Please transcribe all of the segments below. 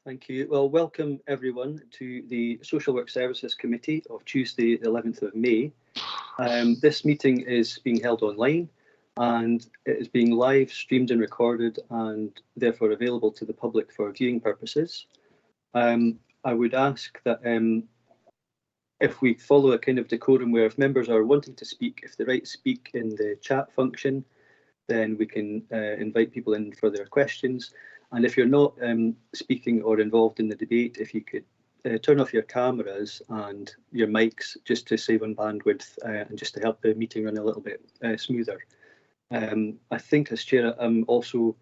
Thank you. Well, welcome everyone to the Social Work Services Committee of Tuesday, the 11th of May. This meeting is being held online and it is being live streamed and recorded and therefore available to the public for viewing purposes. I would ask that if we follow a kind of decorum where if members are wanting to speak, if they write speak in the chat function, then we can invite people in for their questions. And if you're not speaking or involved in the debate, if you could turn off your cameras and your mics just to save on bandwidth and just to help the meeting run a little bit smoother. I think as chair, I'm also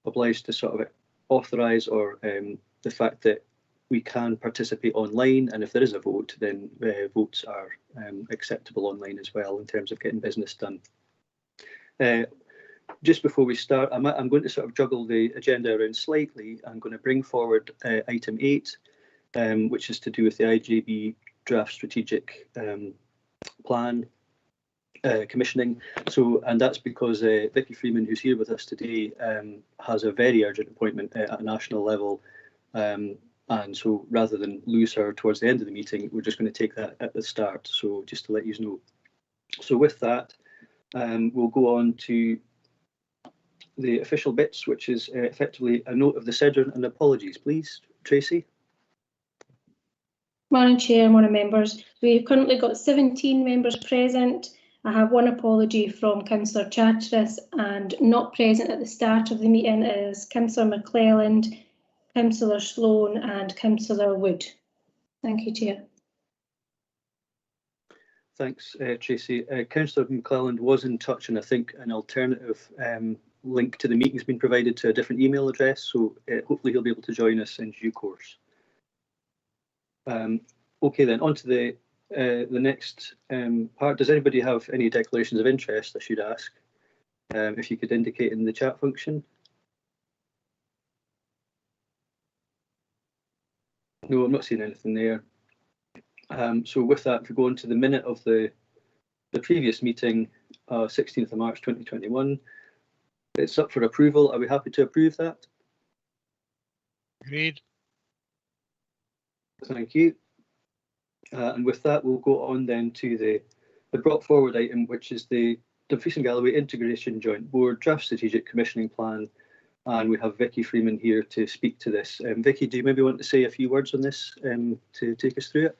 obliged to sort of authorise or the fact that we can participate online, and if there is a vote, then votes are acceptable online as well in terms of getting business done. Just before we start, I'm going to sort of juggle the agenda around slightly. I'm going to bring forward item 8, which is to do with the IJB draft strategic plan commissioning. And that's because Vicky Freeman, who's here with us today, has a very urgent appointment at a national level. And so rather than lose her towards the end of the meeting, we're just going to take that at the start. So just to let you know. So with that, we'll go on to the official bits, which is effectively a note of the sederun and apologies. Please, Tracy. Morning Chair, morning members. We've currently got 17 members present. I have one apology from Councillor Charteris, and not present at the start of the meeting is Councillor McClelland, Councillor Sloan and Councillor Wood. Thank you, Chair. Thanks, Tracy. Councillor McClelland was in touch, and I think an alternative link to the meeting has been provided to a different email address, so hopefully he'll be able to join us in due course. Okay then, on to the next part. Does anybody have any declarations of interest, I should ask? If you could indicate in the chat function. No, I'm not seeing anything there. So with that, if we go on to the minute of the previous meeting, 16th of March 2021, it's up for approval. Are we happy to approve that? Agreed. Thank you. And with that, we'll go on then to the brought forward item, which is the Dumfries and Galloway Integration Joint Board Draft Strategic Commissioning Plan. And we have Vicky Freeman here to speak to this. Vicky, do you maybe want to say a few words on this to take us through it?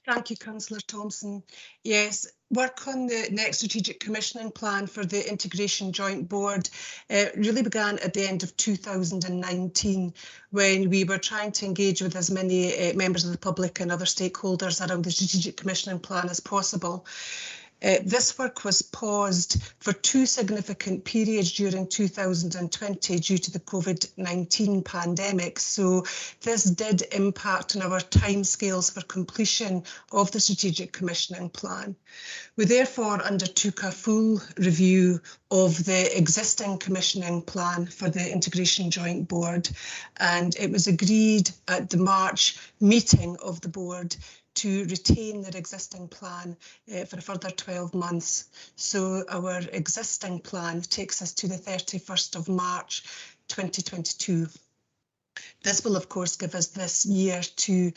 Thank you, Councillor Thompson. Yes, work on the next strategic commissioning plan for the Integration Joint Board really began at the end of 2019, when we were trying to engage with as many members of the public and other stakeholders around the strategic commissioning plan as possible. This work was paused for 2 significant periods during 2020 due to the COVID-19 pandemic, so this did impact on our timescales for completion of the strategic commissioning plan. We therefore undertook a full review of the existing commissioning plan for the Integration Joint Board, and it was agreed at the March meeting of the board to retain their existing plan for a further 12 months. So our existing plan takes us to the 31st of March 2022. This will of course give us this year to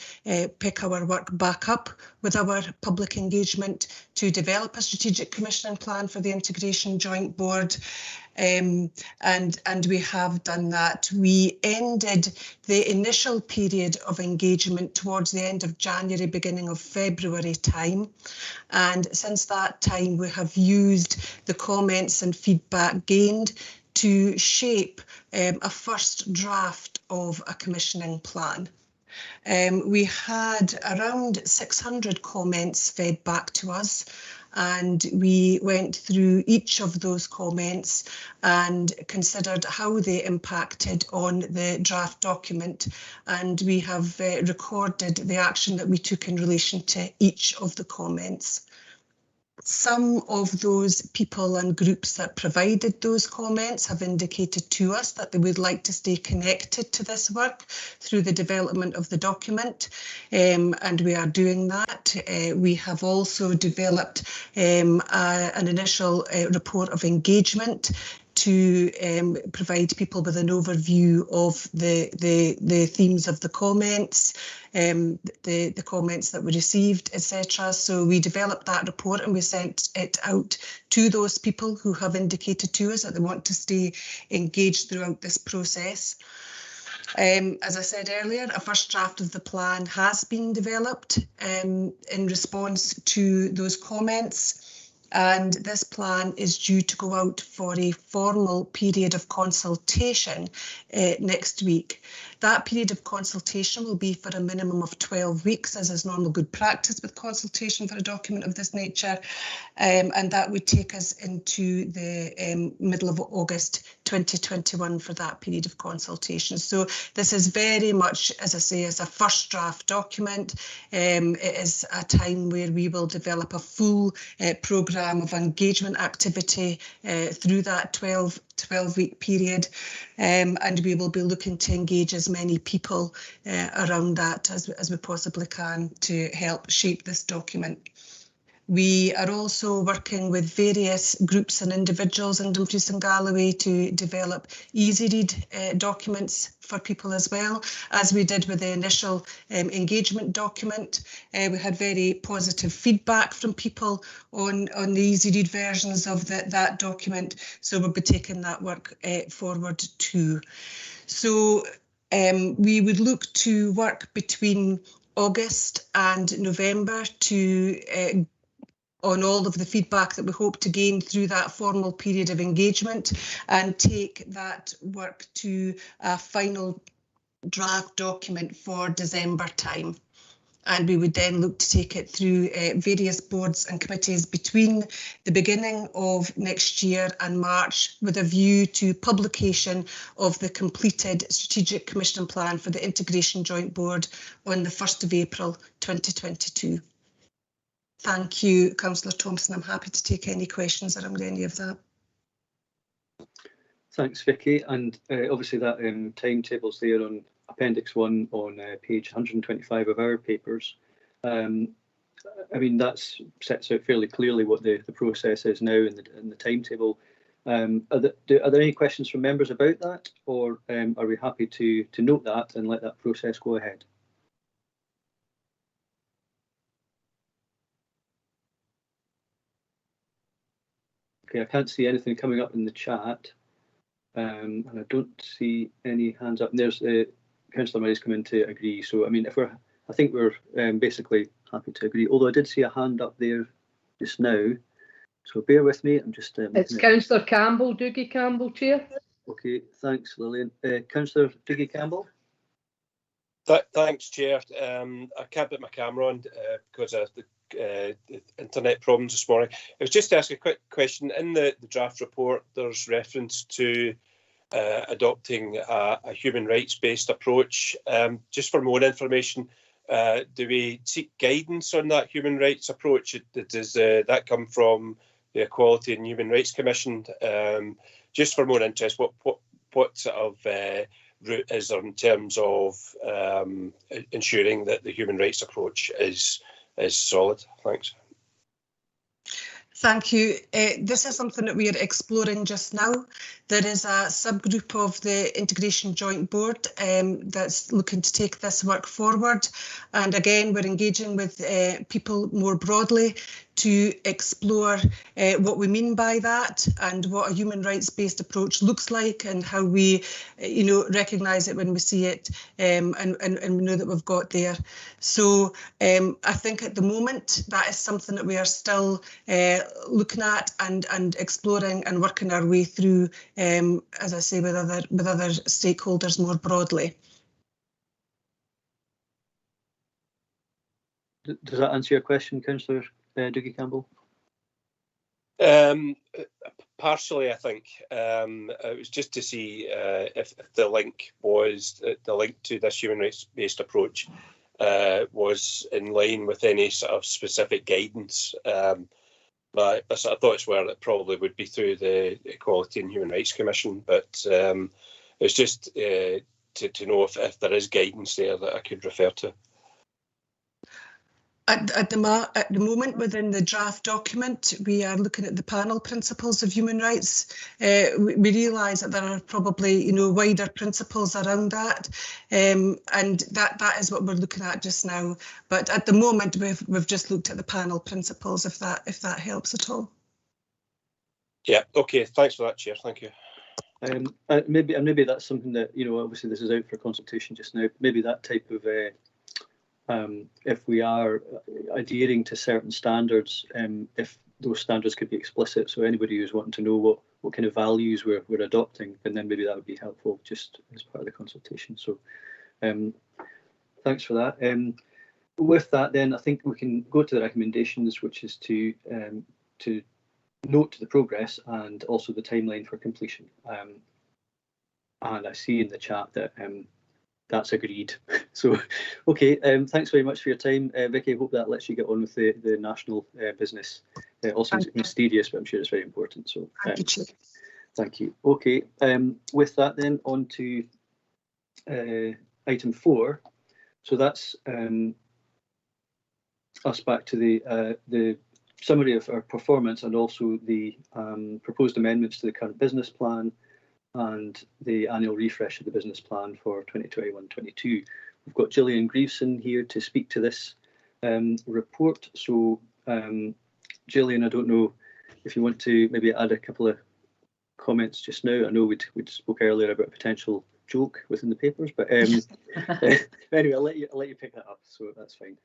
pick our work back up with our public engagement to develop a strategic commissioning plan for the Integration Joint Board. And we have done that. We ended the initial period of engagement towards the end of January, beginning of February time. And since that time, we have used the comments and feedback gained to shape a first draft of a commissioning plan. We had around 600 comments fed back to us, and we went through each of those comments and considered how they impacted on the draft document, and we have recorded the action that we took in relation to each of the comments. Some of those people and groups that provided those comments have indicated to us that they would like to stay connected to this work through the development of the document, and we are doing that. We have also developed an initial report of engagement to provide people with an overview of the themes of the comments, the comments that we received, etc. So we developed that report and we sent it out to those people who have indicated to us that they want to stay engaged throughout this process. As I said earlier, a first draft of the plan has been developed in response to those comments, and this plan is due to go out for a formal period of consultation next week. That period of consultation will be for a minimum of 12 weeks, as is normal good practice with consultation for a document of this nature, and that would take us into the middle of August 2021 for that period of consultation. So this is very much, as I say, as a first draft document. It is a time where we will develop a full programme of engagement activity through that 12-week period, and we will be looking to engage as many people around that as we possibly can to help shape this document. We are also working with various groups and individuals in Dumfries and Galloway to develop easy read documents for people as well, as we did with the initial engagement document. We had very positive feedback from people on the easy read versions of that document, so we'll be taking that work forward too. So we would look to work between August and November to on all of the feedback that we hope to gain through that formal period of engagement, and take that work to a final draft document for December time. And we would then look to take it through various boards and committees between the beginning of next year and March, with a view to publication of the completed Strategic Commissioning Plan for the Integration Joint Board on the 1st of April 2022. Thank you, Councillor Thompson. I'm happy to take any questions around any of that. Thanks, Vicky. And obviously that timetable's there on Appendix 1 on page 125 of our papers. I mean, that sets out fairly clearly what the process is now in the timetable. Are there any questions from members about that, or are we happy to note that and let that process go ahead? Okay, I can't see anything coming up in the chat, and I don't see any hands up. And there's Councillor Murray's come in to agree. So I mean, I think we're basically happy to agree. Although I did see a hand up there just now, so bear with me. I'm just. It's Councillor Campbell, Dougie Campbell, Chair. Okay, thanks, Lillian. Councillor Dougie Campbell. Thanks, Chair. I can't put my camera on because of the internet problems this morning. I was just to ask a quick question. In the draft report, there's reference to adopting a human rights-based approach. Just for more information, do we seek guidance on that human rights approach? Does that come from the Equality and Human Rights Commission? Just for more interest, what sort of route is there in terms of ensuring that the human rights approach is solid? Thanks. Thank you. This is something that we are exploring just now. There is a subgroup of the Integration Joint Board that's looking to take this work forward. And again, we're engaging with people more broadly to explore what we mean by that and what a human rights-based approach looks like, and how we, recognise it when we see it, and we know that we've got there. So I think at the moment that is something that we are still looking at and exploring and working our way through, as I say, with other stakeholders more broadly. Does that answer your question, Councillor Dougie Campbell? Partially, I think. It was just to see if the link to this human rights-based approach was in line with any sort of specific guidance. But I thought it's where it probably would be through the Equality and Human Rights Commission. But it's just to know if there is guidance there that I could refer to. At the moment, within the draft document, we are looking at the panel principles of human rights. We realise that there are probably, wider principles around that, and that is what we're looking at just now. But at the moment, we've just looked at the panel principles. If that helps at all. Yeah. Okay. Thanks for that, Chair. Thank you. Maybe that's something that obviously this is out for consultation just now. Maybe that type of if we are adhering to certain standards, if those standards could be explicit, so anybody who's wanting to know what kind of values we're adopting, and then maybe that would be helpful just as part of the consultation. So thanks for that. With that, then I think we can go to the recommendations, which is to note the progress and also the timeline for completion. And I see in the chat that that's agreed. So, okay, thanks very much for your time, Vicky. I hope that lets you get on with the national business. Also, it's mysterious, but I'm sure it's very important. So, thank you. Okay, with that, then on to item 4. So that's us back to the summary of our performance and also the proposed amendments to the current business plan and the annual refresh of the business plan for 2021-22. We've got Gillian Grieveson here to speak to this report. So, Gillian, I don't know if you want to maybe add a couple of comments just now. I know we'd spoke earlier about a potential joke within the papers, but anyway, I'll let you pick that up. So that's fine.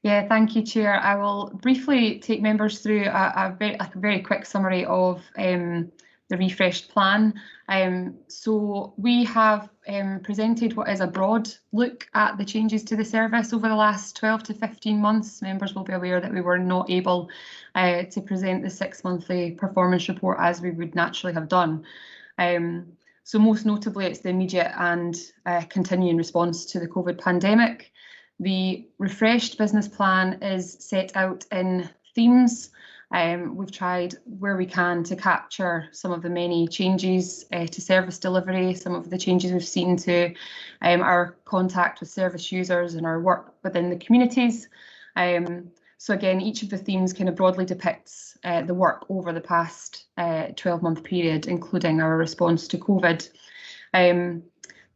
Yeah, thank you, Chair. I will briefly take members through a very quick summary of the refreshed plan. So we have presented what is a broad look at the changes to the service over the last 12 to 15 months. Members will be aware that we were not able to present the 6-monthly performance report as we would naturally have done. So most notably, it's the immediate and continuing response to the COVID pandemic. The refreshed business plan is set out in themes. We've tried where we can to capture some of the many changes to service delivery, some of the changes we've seen to our contact with service users and our work within the communities. So again, each of the themes kind of broadly depicts the work over the past 12-month period, including our response to COVID.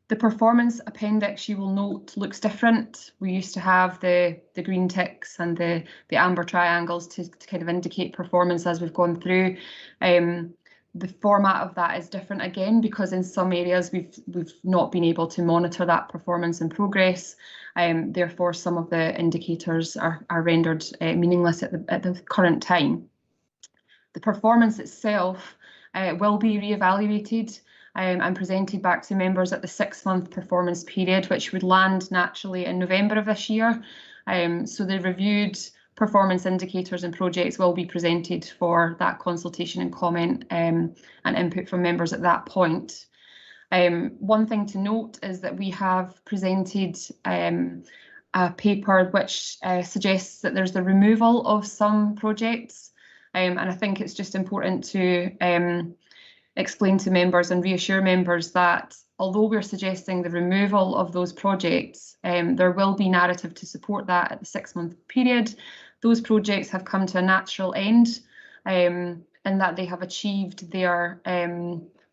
The performance appendix, you will note, looks different. We used to have the green ticks and the amber triangles to kind of indicate performance as we've gone through. The format of that is different again because in some areas we've not been able to monitor that performance and progress. Therefore, some of the indicators are rendered meaningless at the current time. The performance itself will be re-evaluated and presented back to members at the 6-month performance period, which would land naturally in November of this year. So the reviewed performance indicators and projects will be presented for that consultation and comment and input from members at that point. One thing to note is that we have presented a paper which suggests that there's the removal of some projects, and I think it's just important to explain to members and reassure members that although we're suggesting the removal of those projects, there will be narrative to support that at the 6-month period. Those projects have come to a natural end in that they have achieved their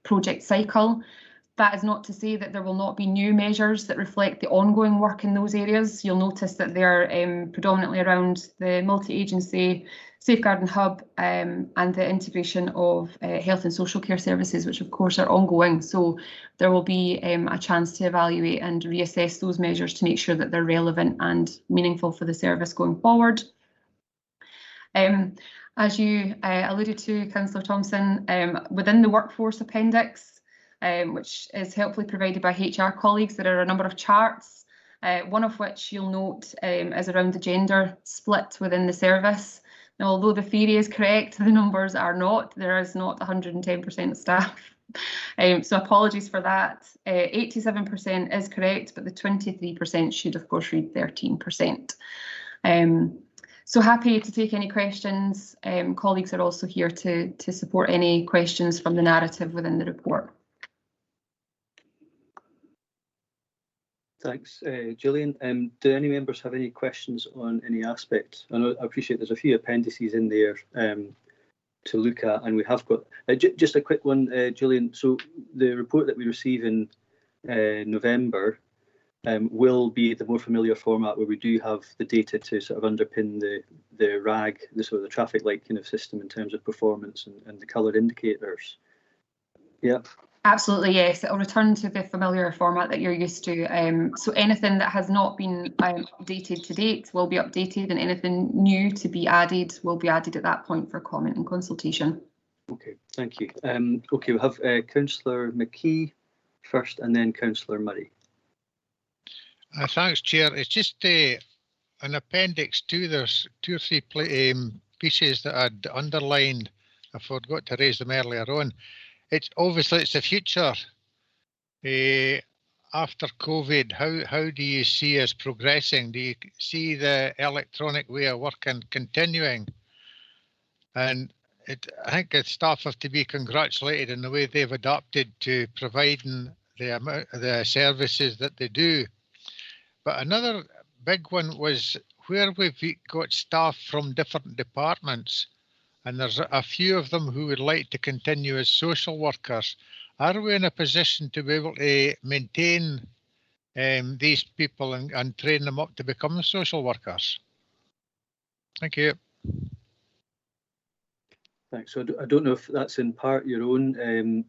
project cycle. That is not to say that there will not be new measures that reflect the ongoing work in those areas. You'll notice that they're predominantly around the multi-agency safeguarding hub and the integration of health and social care services, which of course are ongoing. So there will be a chance to evaluate and reassess those measures to make sure that they're relevant and meaningful for the service going forward. As you alluded to, Councillor Thompson, within the workforce appendix, which is helpfully provided by HR colleagues, there are a number of charts, one of which you'll note is around the gender split within the service. Now, although the theory is correct, the numbers are not. There is not 110% staff. So apologies for that. 87% is correct, but the 23% should, of course, read 13%. So happy to take any questions. Colleagues are also here to support any questions from the narrative within the report. Thanks, Gillian. Do any members have any questions on any aspect? I appreciate there's a few appendices in there to look at, and we have got just a quick one, Gillian. So the report that we receive in November will be the more familiar format where we do have the data to sort of underpin the RAG, the sort of the traffic light kind of system in terms of performance and the colour indicators. Yeah. Absolutely, yes. It'll return to the familiar format that you're used to. So anything that has not been updated to date will be updated, and anything new to be added will be added at that point for comment and consultation. Okay, thank you. Okay, we have Councillor McKee first, and then Councillor Murray. Thanks, Chair. It's just an appendix 2. There's 2 or 3 pieces that I'd underlined. I forgot to raise them earlier on. It's obviously it's the future after COVID. How do you see us progressing? Do you see the electronic way of working continuing? And I think the staff have to be congratulated in the way they've adapted to providing the services that they do. But another big one was where we've got staff from different departments, and there's a few of them who would like to continue as social workers. Are we in a position to be able to maintain these people and train them up to become social workers? Thank you. Thanks. So I don't know if that's in part your own,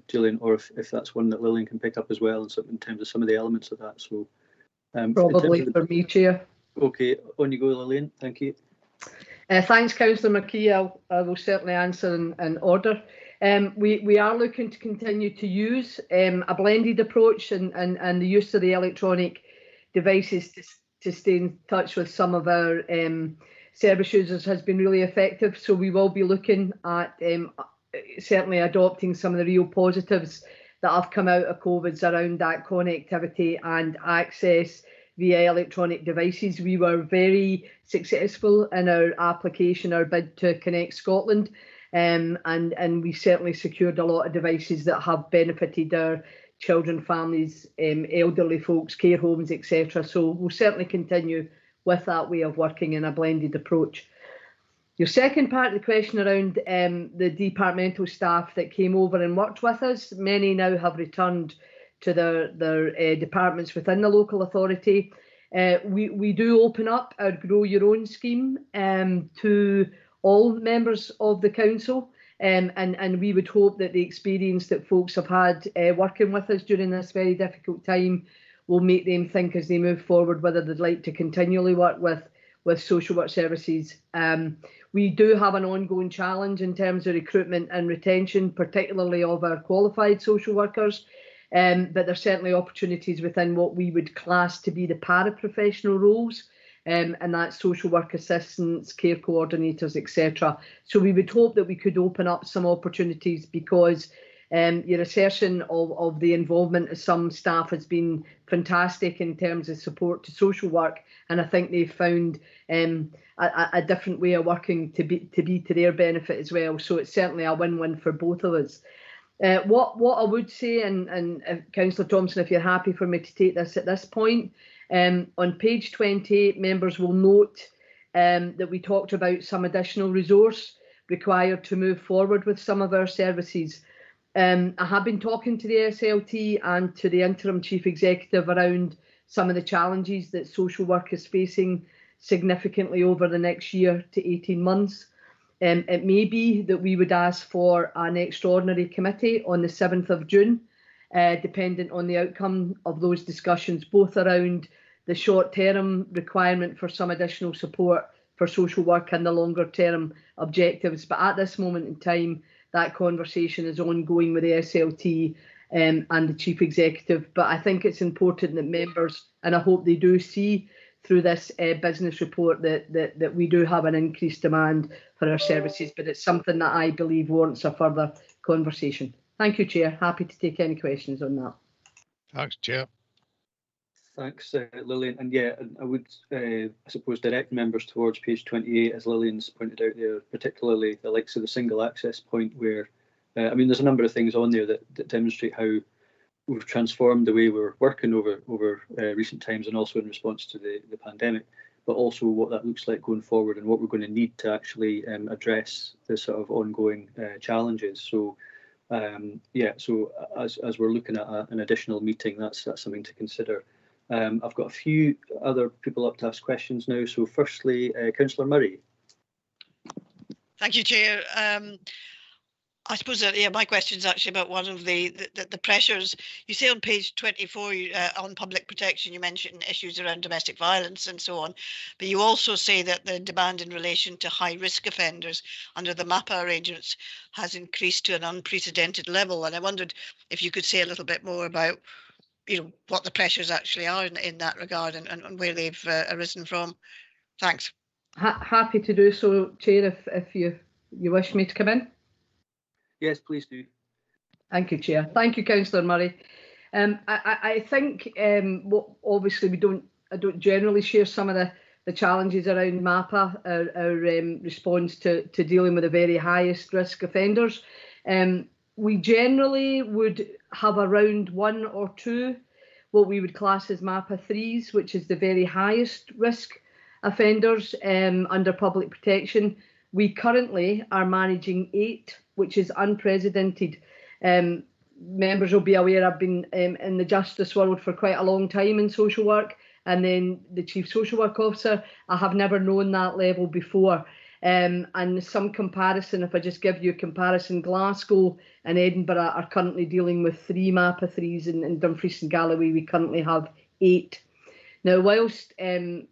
Gillian, or if that's one that Lillian can pick up as well in terms of some of the elements of that. So probably for me, Chair. Okay, on you go, Lillian. Thank you. Thanks, Councillor McKee. I will certainly answer in order. We are looking to continue to use a blended approach and the use of the electronic devices to stay in touch with some of our service users has been really effective. So we will be looking at certainly adopting some of the real positives that have come out of COVID around that connectivity and access via electronic devices. We were very successful in our application, our bid to Connect Scotland, and we certainly secured a lot of devices that have benefited our children, families, elderly folks, care homes, etc. So we'll certainly continue with that way of working in a blended approach. Your second part of the question around the departmental staff that came over and worked with us, many now have returned to their departments within the local authority. We do open up our Grow Your Own scheme to all members of the council, and we would hope that the experience that folks have had working with us during this very difficult time will make them think as they move forward whether they'd like to continually work with social work services. We do have an ongoing challenge in terms of recruitment and retention, particularly of our qualified social workers. But there's certainly opportunities within what we would class to be the paraprofessional roles, and that's social work assistants, care coordinators, etc. So we would hope that we could open up some opportunities, because your assertion of the involvement of some staff has been fantastic in terms of support to social work, and I think they've found a different way of working to be to their benefit as well. So it's certainly a win-win for both of us. What I would say, and Councillor Thompson, if you're happy for me to take this at this point, on page 28, members will note that we talked about some additional resource required to move forward with some of our services. I have been talking to the SLT and to the interim chief executive around some of the challenges that social work is facing significantly over the next year to 18 months. It may be that we would ask for an extraordinary committee on the 7th of June, dependent on the outcome of those discussions, both around the short-term requirement for some additional support for social work and the longer-term objectives. But at this moment in time, that conversation is ongoing with the SLT and the chief executive. But I think it's important that members, and I hope they do see through this business report, that we do have an increased demand for our services, but it's something that I believe warrants a further conversation. Thank you, Chair. Happy to take any questions on that. Thanks, Chair. Thanks, Lillian. And yeah, I would, I suppose, direct members towards page 28, as Lillian's pointed out there, particularly the likes of the single access point, where, I mean, there's a number of things on there that demonstrate how we've transformed the way we're working over recent times, and also in response to the pandemic, but also what that looks like going forward and what we're going to need to actually address the sort of ongoing challenges. So so as we're looking at an additional meeting, that's something to consider. I've got a few other people up to ask questions now. So firstly, Councillor Murray. Thank you, Chair. I suppose my question is actually about one of the pressures. You say on page 24 on public protection, you mention issues around domestic violence and so on, but you also say that the demand in relation to high risk offenders under the MAPA arrangements has increased to an unprecedented level. And I wondered if you could say a little bit more about, what the pressures actually are in that regard and where they've arisen from. Thanks. Happy to do so, Chair, if you wish me to come in. Yes, please do. Thank you, Chair. Thank you, Councillor Murray. I think obviously I don't generally share some of the challenges around MAPA, our response to dealing with the very highest risk offenders. We generally would have around 1 or 2 what we would class as MAPA 3s, which is the very highest risk offenders under public protection. We currently are managing 8, which is unprecedented. Members will be aware I've been in the justice world for quite a long time in social work, and then the Chief Social Work Officer. I have never known that level before. And some comparison, if I just give you a comparison, Glasgow and Edinburgh are currently dealing with 3 MAPA 3s, in Dumfries and Galloway we currently have 8. Now, whilst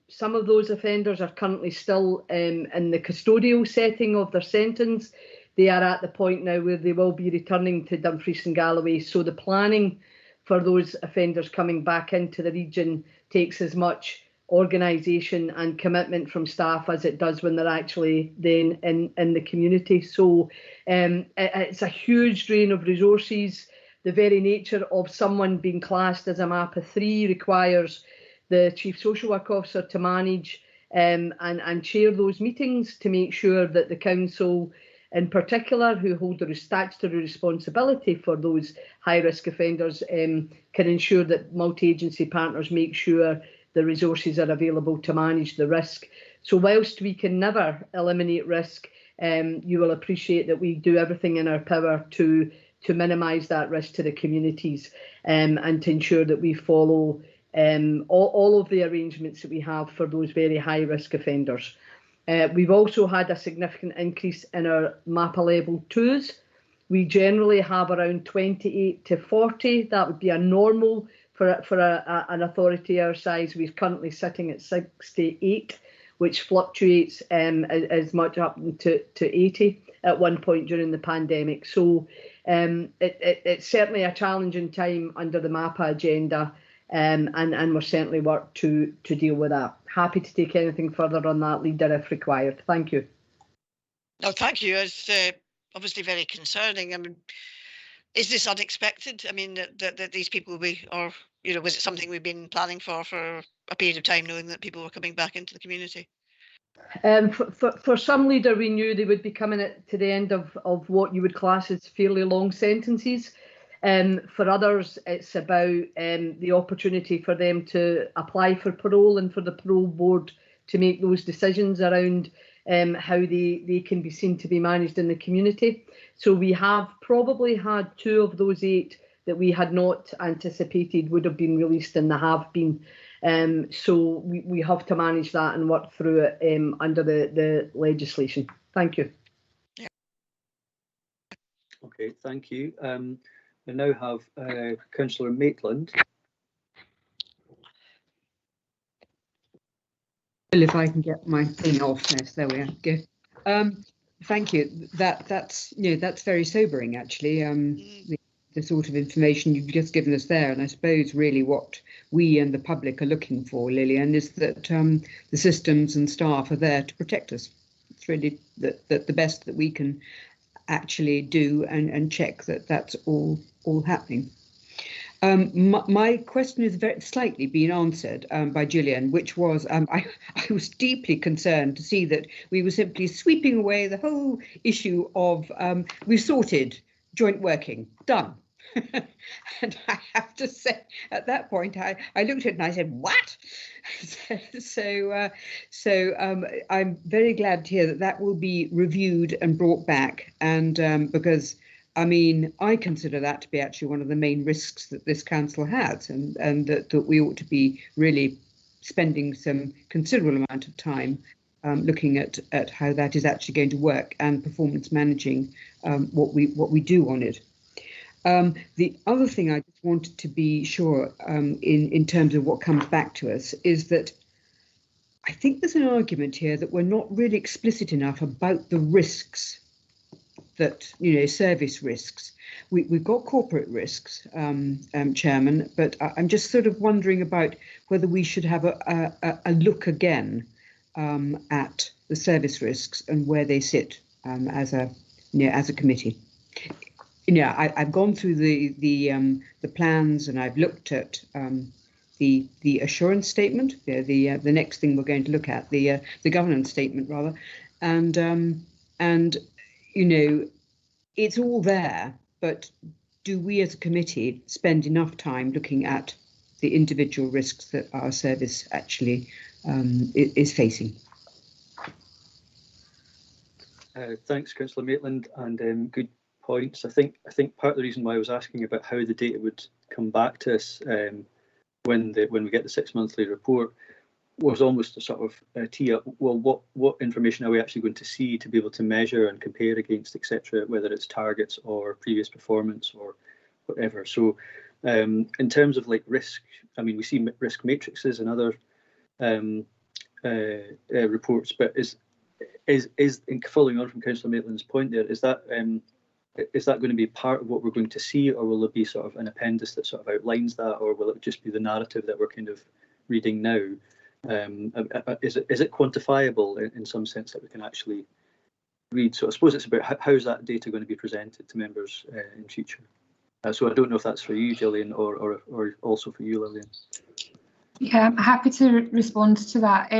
some of those offenders are currently still in the custodial setting of their sentence, they are at the point now where they will be returning to Dumfries and Galloway. So the planning for those offenders coming back into the region takes as much organisation and commitment from staff as it does when they're actually then in the community. So it's a huge drain of resources. The very nature of someone being classed as a MAPA 3 requires the Chief Social Work Officer to manage and chair those meetings to make sure that the council in particular, who hold the statutory responsibility for those high-risk offenders, can ensure that multi-agency partners make sure the resources are available to manage the risk. So whilst we can never eliminate risk, you will appreciate that we do everything in our power to minimise that risk to the communities and to ensure that we follow all of the arrangements that we have for those very high-risk offenders. We've also had a significant increase in our MAPA level 2s. We generally have around 28 to 40. That would be a normal for an authority our size. We're currently sitting at 68, which fluctuates as much up to 80 at one point during the pandemic. So it's certainly a challenging time under the MAPA agenda, and we're certainly work to deal with that. Happy to take anything further on that, Leader, if required. Thank you. No, thank you. It's obviously very concerning. I mean, is this unexpected? I mean, that these people will be, or was it something we've been planning for a period of time, knowing that people were coming back into the community? For some, Leader, we knew they would be coming to the end of what you would class as fairly long sentences. For others, it's about the opportunity for them to apply for parole and for the parole board to make those decisions around how they can be seen to be managed in the community. So we have probably had 2 of those 8 that we had not anticipated would have been released, and they have been. So we have to manage that and work through it under the legislation. Thank you. Yeah. Okay, thank you. We now have Councillor Maitland. Well, if I can get my thing off, yes, there we are. Good. Thank you. That's very sobering, actually. The sort of information you've just given us there, and I suppose really what we and the public are looking for, Lillian, is that the systems and staff are there to protect us. It's really the best that we can actually do and check that that's all happening. My question is very slightly been answered by Gillian, which was I was deeply concerned to see that we were simply sweeping away the whole issue of we've sorted joint working, done. And I have to say, at that point, I looked at it and I said, "What?" So I'm very glad to hear that that will be reviewed and brought back, and because I mean, I consider that to be actually one of the main risks that this council has, and that we ought to be really spending some considerable amount of time looking at how that is actually going to work and performance managing what we do on it. The other thing I just wanted to be sure in terms of what comes back to us is that I think there's an argument here that we're not really explicit enough about the risks that, you know, service risks. We've got corporate risks, Chairman, but I'm just sort of wondering about whether we should have a look again at the service risks and where they sit as a committee. You know, I've gone through the plans and I've looked at the assurance statement, the next thing we're going to look at, the governance statement rather, and you know, it's all there, but do we as a committee spend enough time looking at the individual risks that our service actually is facing? Thanks, Councillor Maitland, and good points. I think part of the reason why I was asking about how the data would come back to us when we get the 6 monthly report was almost a sort of tee up. Well, what information are we actually going to see to be able to measure and compare against, etc., whether it's targets or previous performance or whatever. So in terms of like risk, I mean, we see risk matrices and other reports, but is in following on from Councillor Maitland's point there, is that going to be part of what we're going to see, or will it be sort of an appendix that sort of outlines that, or will it just be the narrative that we're kind of reading now? Is it quantifiable in some sense that we can actually read? So I suppose it's about how is that data going to be presented to members in future. So I don't know if that's for you, Gillian, or also for you, Lillian. Yeah, I'm happy to respond to that.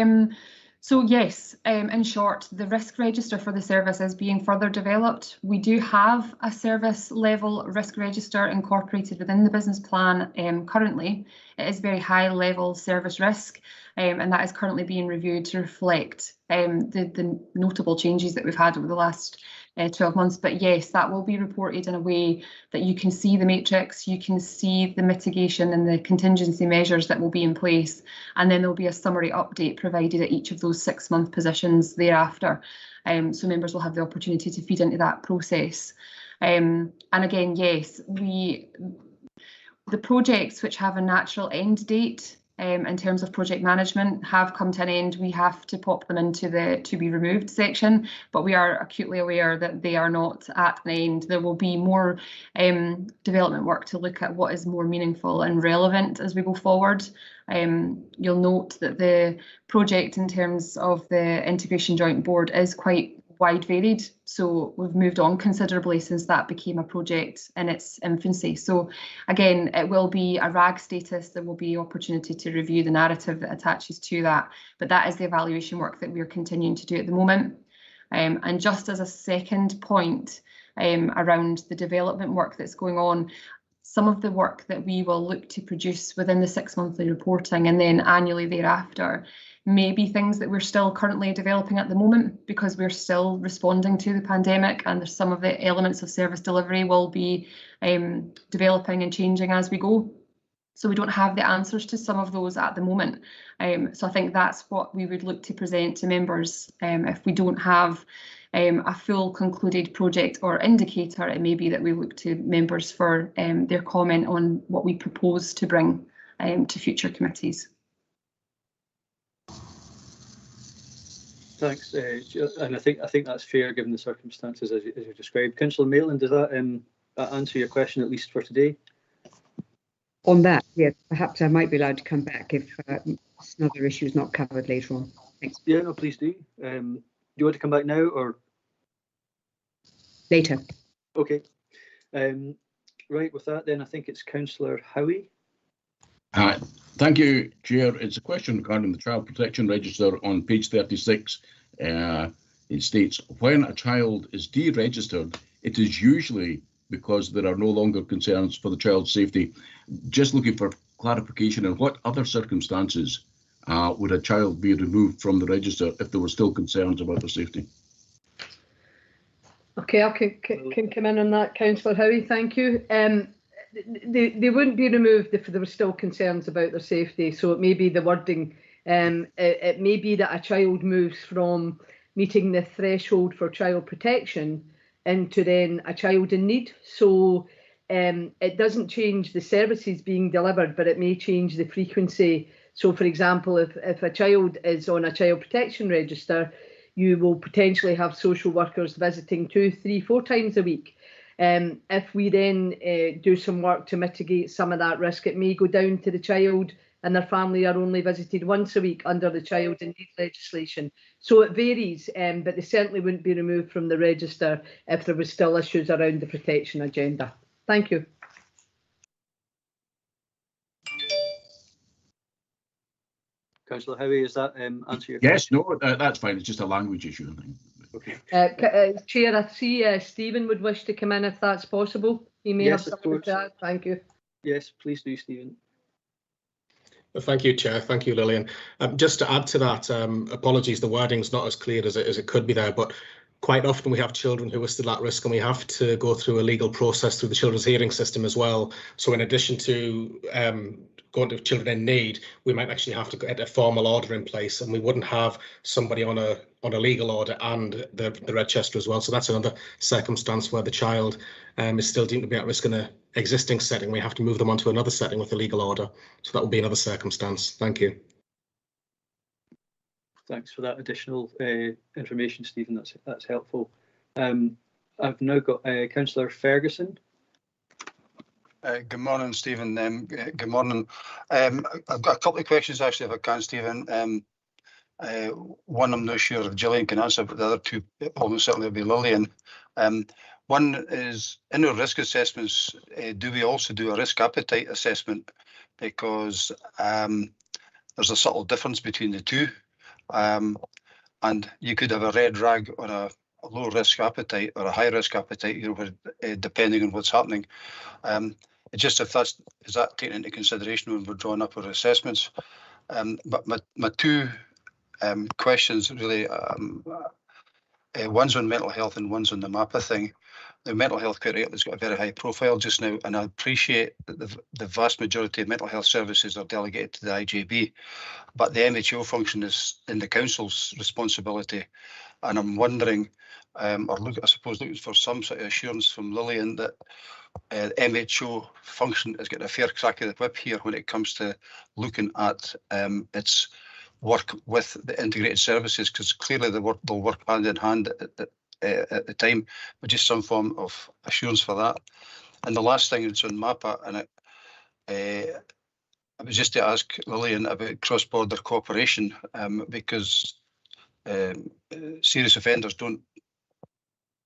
So yes, in short, the risk register for the service is being further developed. We do have a service level risk register incorporated within the business plan currently. It is very high level service risk, and that is currently being reviewed to reflect the notable changes that we've had over the last 12 months. But yes, that will be reported in a way that you can see the matrix, you can see the mitigation and the contingency measures that will be in place, and then there'll be a summary update provided at each of those 6-month positions thereafter. So members will have the opportunity to feed into that process. And again, yes, the projects which have a natural end date in terms of project management have come to an end. We have to pop them into the to be removed section, but we are acutely aware that they are not at an end. There will be more development work to look at what is more meaningful and relevant as we go forward. You'll note that the project in terms of the Integration Joint Board is quite wide varied, so we've moved on considerably since that became a project in its infancy. So again, it will be a RAG status. There will be opportunity to review the narrative that attaches to that, but that is the evaluation work that we're continuing to do at the moment. And just as a second point around the development work that's going on, some of the work that we will look to produce within the 6-monthly reporting and then annually thereafter may be things that we're still currently developing at the moment, because we're still responding to the pandemic, and there's some of the elements of service delivery will be developing and changing as we go. So we don't have the answers to some of those at the moment. So I think that's what we would look to present to members. If we don't have a full concluded project or indicator, it may be that we look to members for their comment on what we propose to bring to future committees. Thanks, and I think that's fair given the circumstances as you described. Councillor Maitland, does that answer your question at least for today? On that, yes, perhaps I might be allowed to come back if another issue is not covered later on. Thanks. Yeah, no, please do. Do you want to come back now or later? Okay. Right, with that then, I think it's Councillor Howie. Hi, thank you, Chair. It's a question regarding the Child Protection Register on page 36. It states, when a child is deregistered, it is usually because there are no longer concerns for the child's safety. Just looking for clarification on what other circumstances would a child be removed from the register if there were still concerns about their safety? Okay, I can come in on that, Councillor Howie, thank you. They wouldn't be removed if there were still concerns about their safety, so it may be the wording. It may be that a child moves from meeting the threshold for child protection into then a child in need. So it doesn't change the services being delivered, but it may change the frequency. So, for example, if a child is on a child protection register, you will potentially have social workers visiting 2, 3, 4 times a week. If we then do some work to mitigate some of that risk, it may go down to the child and their family are only visited once a week under the child in need legislation. So it varies, but they certainly wouldn't be removed from the register if there was still issues around the protection agenda. Thank you. Councillor Howie, is that answer your Yes, question? no, that's fine. It's just a language issue, I think. Okay. Chair, I see Stephen would wish to come in if that's possible. He may Yes, have of something to course. add. Thank you. Yes, please do, Stephen. Thank you, Chair. Thank you, Lillian. Just to add to that, apologies, the wording's not as clear as it could be there, but quite often we have children who are still at risk and we have to go through a legal process through the children's hearing system as well. So in addition to going to children in need, we might actually have to get a formal order in place, and we wouldn't have somebody on a legal order and the register as well. So that's another circumstance where the child is still deemed to be at risk in an existing setting. We have to move them onto another setting with a legal order. So that would be another circumstance. Thank you. Thanks for that additional information, Stephen. That's helpful. I've now got Councillor Ferguson. Good morning, Stephen. Good morning. I've got a couple of questions, actually, if I can, Stephen. One I'm not sure if Gillian can answer, but the other two almost certainly will be Lillian. One is, in our risk assessments, do we also do a risk appetite assessment? Because there's a subtle difference between the two. And you could have a red rag or a low risk appetite or a high risk appetite, you know, depending on what's happening. Just if is that taken into consideration when we're drawing up our assessments? But my two questions really, one's on mental health and one's on the MAPA thing. The mental health quite rightly has got a very high profile just now, and I appreciate that the vast majority of mental health services are delegated to the IJB, but the MHO function is in the council's responsibility, and I'm wondering, I suppose looking for some sort of assurance from Lillian that MHO function is getting a fair crack of the whip here when it comes to looking at its work with the integrated services, because clearly they'll work hand in hand at the time, but just some form of assurance for that. And the last thing is on MAPA, and I was just to ask Lillian about cross-border cooperation, because serious offenders don't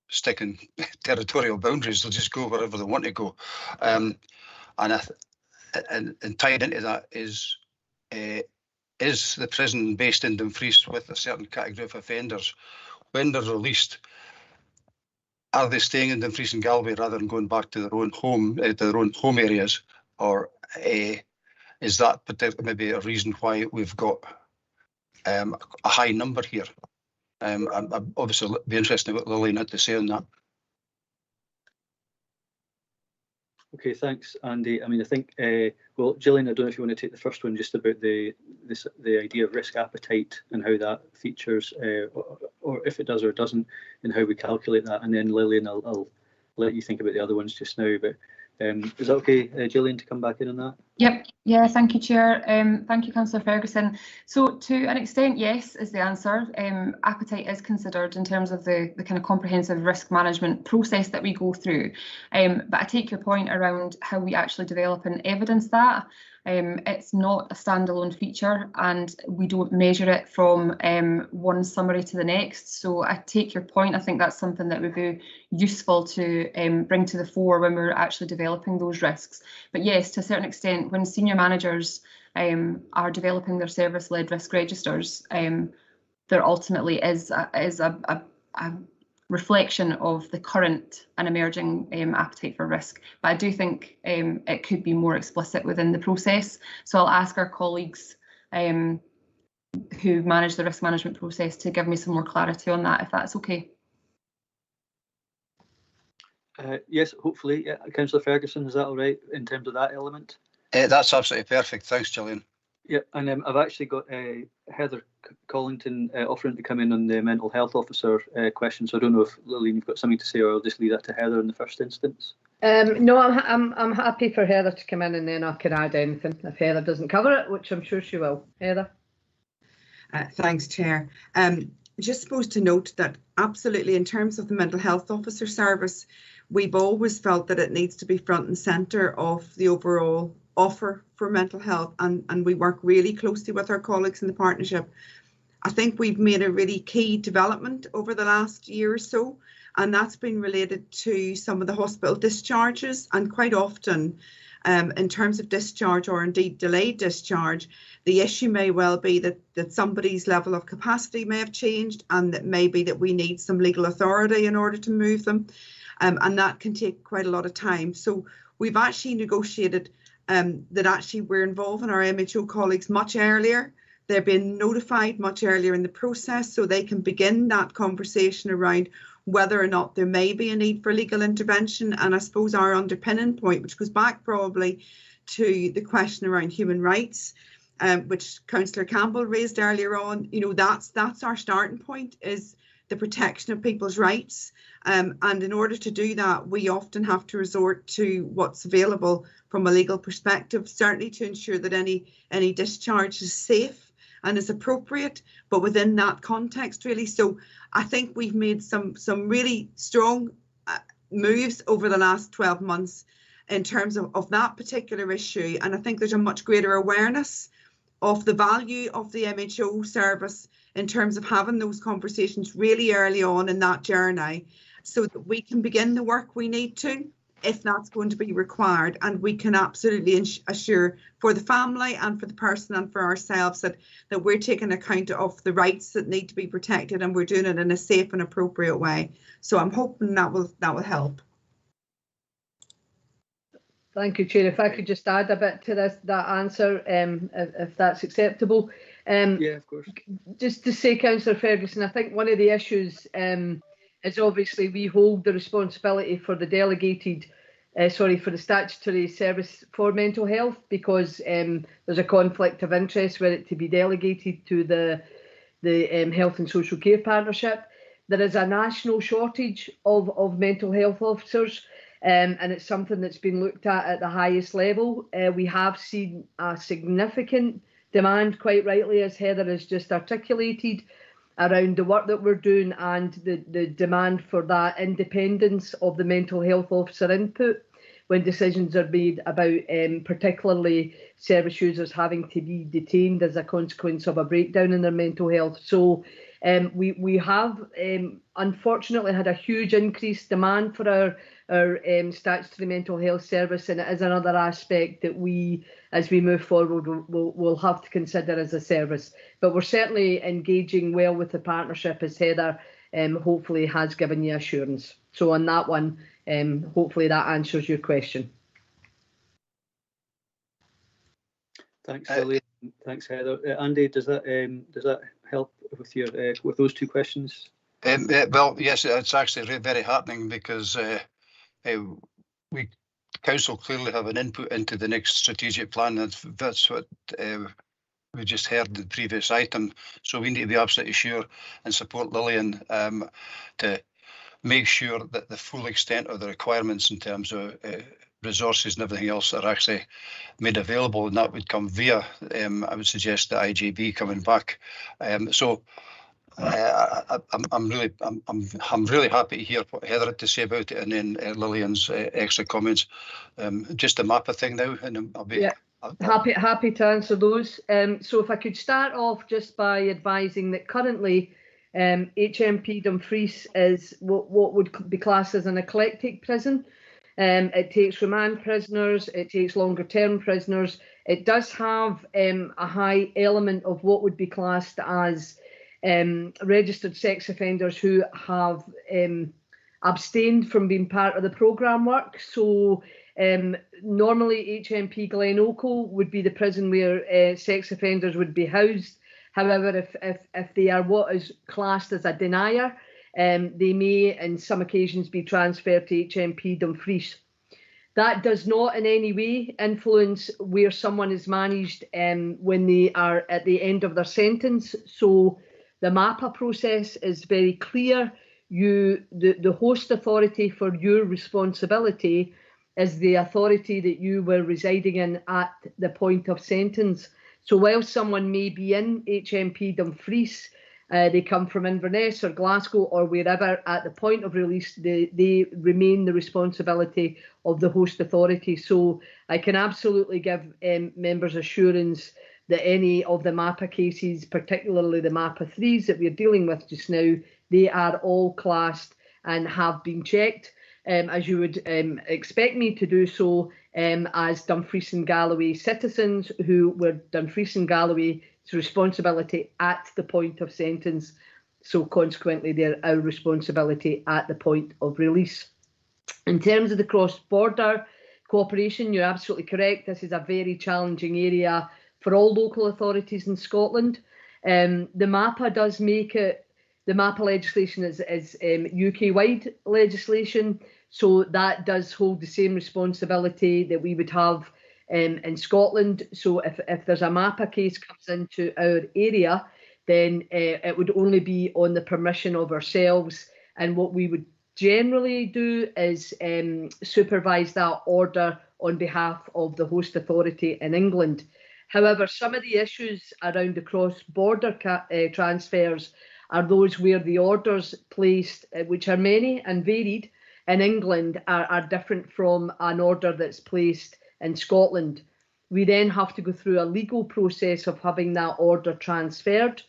stick in territorial boundaries, they'll just go wherever they want to go. And tied into that is the prison based in Dumfries with a certain category of offenders, when they're released, are they staying in Dumfries and Galloway rather than going back to their own home, areas, or is that maybe a reason why we've got a high number here? I'd obviously be interested in what Lillian had to say on that. Okay, thanks, Andy. I mean, I think, well, Gillian, I don't know if you want to take the first one just about the idea of risk appetite and how that features, or if it does or doesn't, and how we calculate that. And then Lillian, I'll let you think about the other ones just now. But is that okay, Gillian, to come back in on that? Yep. Yeah, thank you, Chair. Thank you, Councillor Ferguson. So to an extent, yes, is the answer. Appetite is considered in terms of the kind of comprehensive risk management process that we go through. But I take your point around how we actually develop and evidence that. It's not a standalone feature, and we don't measure it from one summary to the next. So I take your point. I think that's something that would be useful to bring to the fore when we're actually developing those risks. But yes, to a certain extent, when senior managers are developing their service-led risk registers, there ultimately is a reflection of the current and emerging appetite for risk. But I do think it could be more explicit within the process. So I'll ask our colleagues who manage the risk management process to give me some more clarity on that, if that's okay. Yes, hopefully. Yeah. Councillor Ferguson, is that all right in terms of that element? That's absolutely perfect. Thanks, Gillian. Yeah, and I've actually got Heather Collington offering to come in on the mental health officer question. So I don't know if Lillian, you've got something to say, or I'll just leave that to Heather in the first instance. No, I'm happy for Heather to come in, and then I can add anything if Heather doesn't cover it, which I'm sure she will. Heather. Thanks, Chair. Just supposed to note that absolutely in terms of the mental health officer service, we've always felt that it needs to be front and centre of the overall offer for mental health, and we work really closely with our colleagues in the partnership. I think we've made a really key development over the last year or so, and that's been related to some of the hospital discharges, and quite often in terms of discharge or indeed delayed discharge, the issue may well be that somebody's level of capacity may have changed, and that may be that we need some legal authority in order to move them, and that can take quite a lot of time. So we've actually negotiated that actually we're involving our MHO colleagues much earlier. They're being notified much earlier in the process, so they can begin that conversation around whether or not there may be a need for legal intervention. And I suppose our underpinning point, which goes back probably to the question around human rights, which Councillor Campbell raised earlier on, you know, that's our starting point, is the protection of people's rights. And in order to do that, we often have to resort to what's available from a legal perspective, certainly to ensure that any discharge is safe and is appropriate, but within that context, really. So I think we've made some really strong moves over the last 12 months in terms of that particular issue. And I think there's a much greater awareness of the value of the MHO service in terms of having those conversations really early on in that journey, so that we can begin the work we need to, if that's going to be required, and we can absolutely assure for the family and for the person and for ourselves that we're taking account of the rights that need to be protected, and we're doing it in a safe and appropriate way. So I'm hoping that will help. Thank you, Chair. If I could just add a bit to that answer, if that's acceptable. Yeah, of course. Just to say, Councillor Ferguson, I think one of the issues is obviously we hold the responsibility for the for the statutory service for mental health, because there's a conflict of interest where it to be delegated to the Health and Social Care Partnership. There is a national shortage of mental health officers, and it's something that's been looked at the highest level. We have seen a significant demand, quite rightly, as Heather has just articulated, around the work that we're doing and the demand for that independence of the mental health officer input when decisions are made about particularly service users having to be detained as a consequence of a breakdown in their mental health. So we have unfortunately had a huge increased demand for our statutory mental health service, and it is another aspect that we, as we move forward, will have to consider as a service. But we're certainly engaging well with the partnership, as Heather hopefully has given you assurance. So on that one, hopefully that answers your question. Thanks, Lily. Thanks, Heather. Andy, does that help with your with those two questions? Well, yes, it's actually very heartening, because we council clearly have an input into the next strategic plan. That's what we just heard in the previous item. So we need to be absolutely sure and support Lillian to make sure that the full extent of the requirements in terms of resources and everything else are actually made available, and that would come via, I would suggest, the IJB coming back. So I'm really happy to hear what Heather had to say about it, and then Lillian's extra comments. Just a MAPA thing now, and I'll be happy to answer those. So if I could start off just by advising that currently HMP Dumfries is what would be classed as an eclectic prison. It takes remand prisoners, it takes longer term prisoners. It does have a high element of what would be classed as registered sex offenders who have abstained from being part of the programme work. So normally HMP Glenoco would be the prison where sex offenders would be housed. However, if they are what is classed as a denier, they may in some occasions be transferred to HMP Dumfries. That does not in any way influence where someone is managed when they are at the end of their sentence. So the MAPA process is very clear. The host authority for your responsibility is the authority that you were residing in at the point of sentence. So while someone may be in HMP Dumfries, they come from Inverness or Glasgow or wherever, at the point of release, they remain the responsibility of the host authority. So I can absolutely give members assurance that any of the MAPA cases, particularly the MAPA 3s that we're dealing with just now, they are all classed and have been checked, as you would expect me to do so, as Dumfries and Galloway citizens who were Dumfries and Galloway's responsibility at the point of sentence. So consequently, they're our responsibility at the point of release. In terms of the cross-border cooperation, you're absolutely correct. This is a very challenging area for all local authorities in Scotland. The MAPA does make it, the MAPA legislation is UK-wide legislation, so that does hold the same responsibility that we would have in Scotland. So if there's a MAPA case comes into our area, then it would only be on the permission of ourselves, and what we would generally do is supervise that order on behalf of the host authority in England. However, some of the issues around the cross-border transfers are those where the orders placed, which are many and varied, in England are different from an order that's placed in Scotland. We then have to go through a legal process of having that order transferred,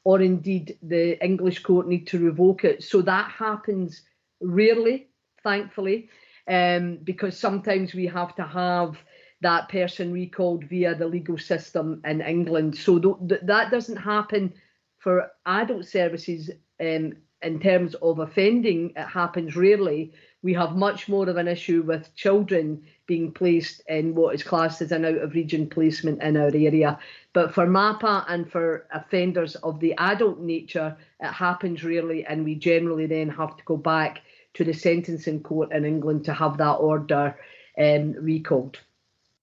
or indeed the English court need to revoke it. So that happens rarely, thankfully, because sometimes we have to have that person recalled via the legal system in England. So that doesn't happen for adult services in terms of offending. It happens rarely. We have much more of an issue with children being placed in what is classed as an out-of-region placement in our area. But for MAPA and for offenders of the adult nature, it happens rarely, and we generally then have to go back to the sentencing court in England to have that order recalled.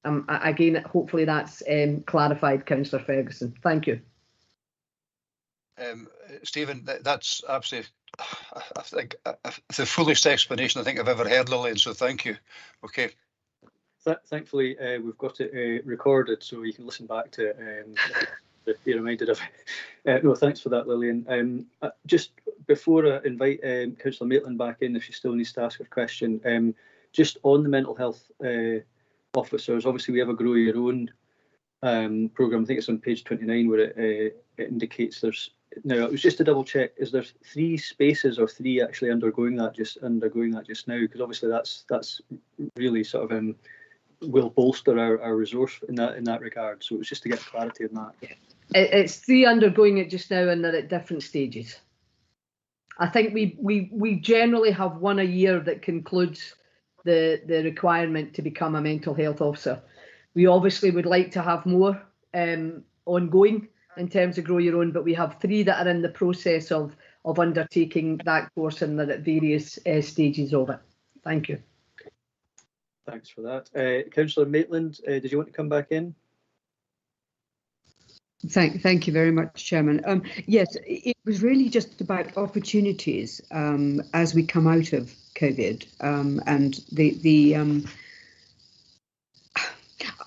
Again, hopefully that's clarified, Councillor Ferguson. Thank you. Stephen, that's absolutely, I think, the fullest explanation I think I've ever heard, Lillian, so thank you. Okay. Thankfully, we've got it recorded, so you can listen back to it and be reminded of it. No, thanks for that, Lillian. Just before I invite Councillor Maitland back in, if she still needs to ask a question, just on the mental health officers, obviously we have a Grow Your Own programme. I think it's on page 29 where it indicates there's, now it was just to double check, is there 3 spaces or 3 actually undergoing that just now? Because obviously that's really sort of will bolster our resource in that regard. So it was just to get clarity on that. Yeah. It's 3 undergoing it just now, and they're at different stages. I think we generally have 1 a year that concludes the requirement to become a mental health officer. We obviously would like to have more ongoing in terms of Grow Your Own, but we have 3 that are in the process of undertaking that course, and they're at various stages of it. Thank you. Thanks for that. Councillor Maitland, did you want to come back in? Thank you very much, Chairman. Yes, it was really just about opportunities as we come out of COVID, and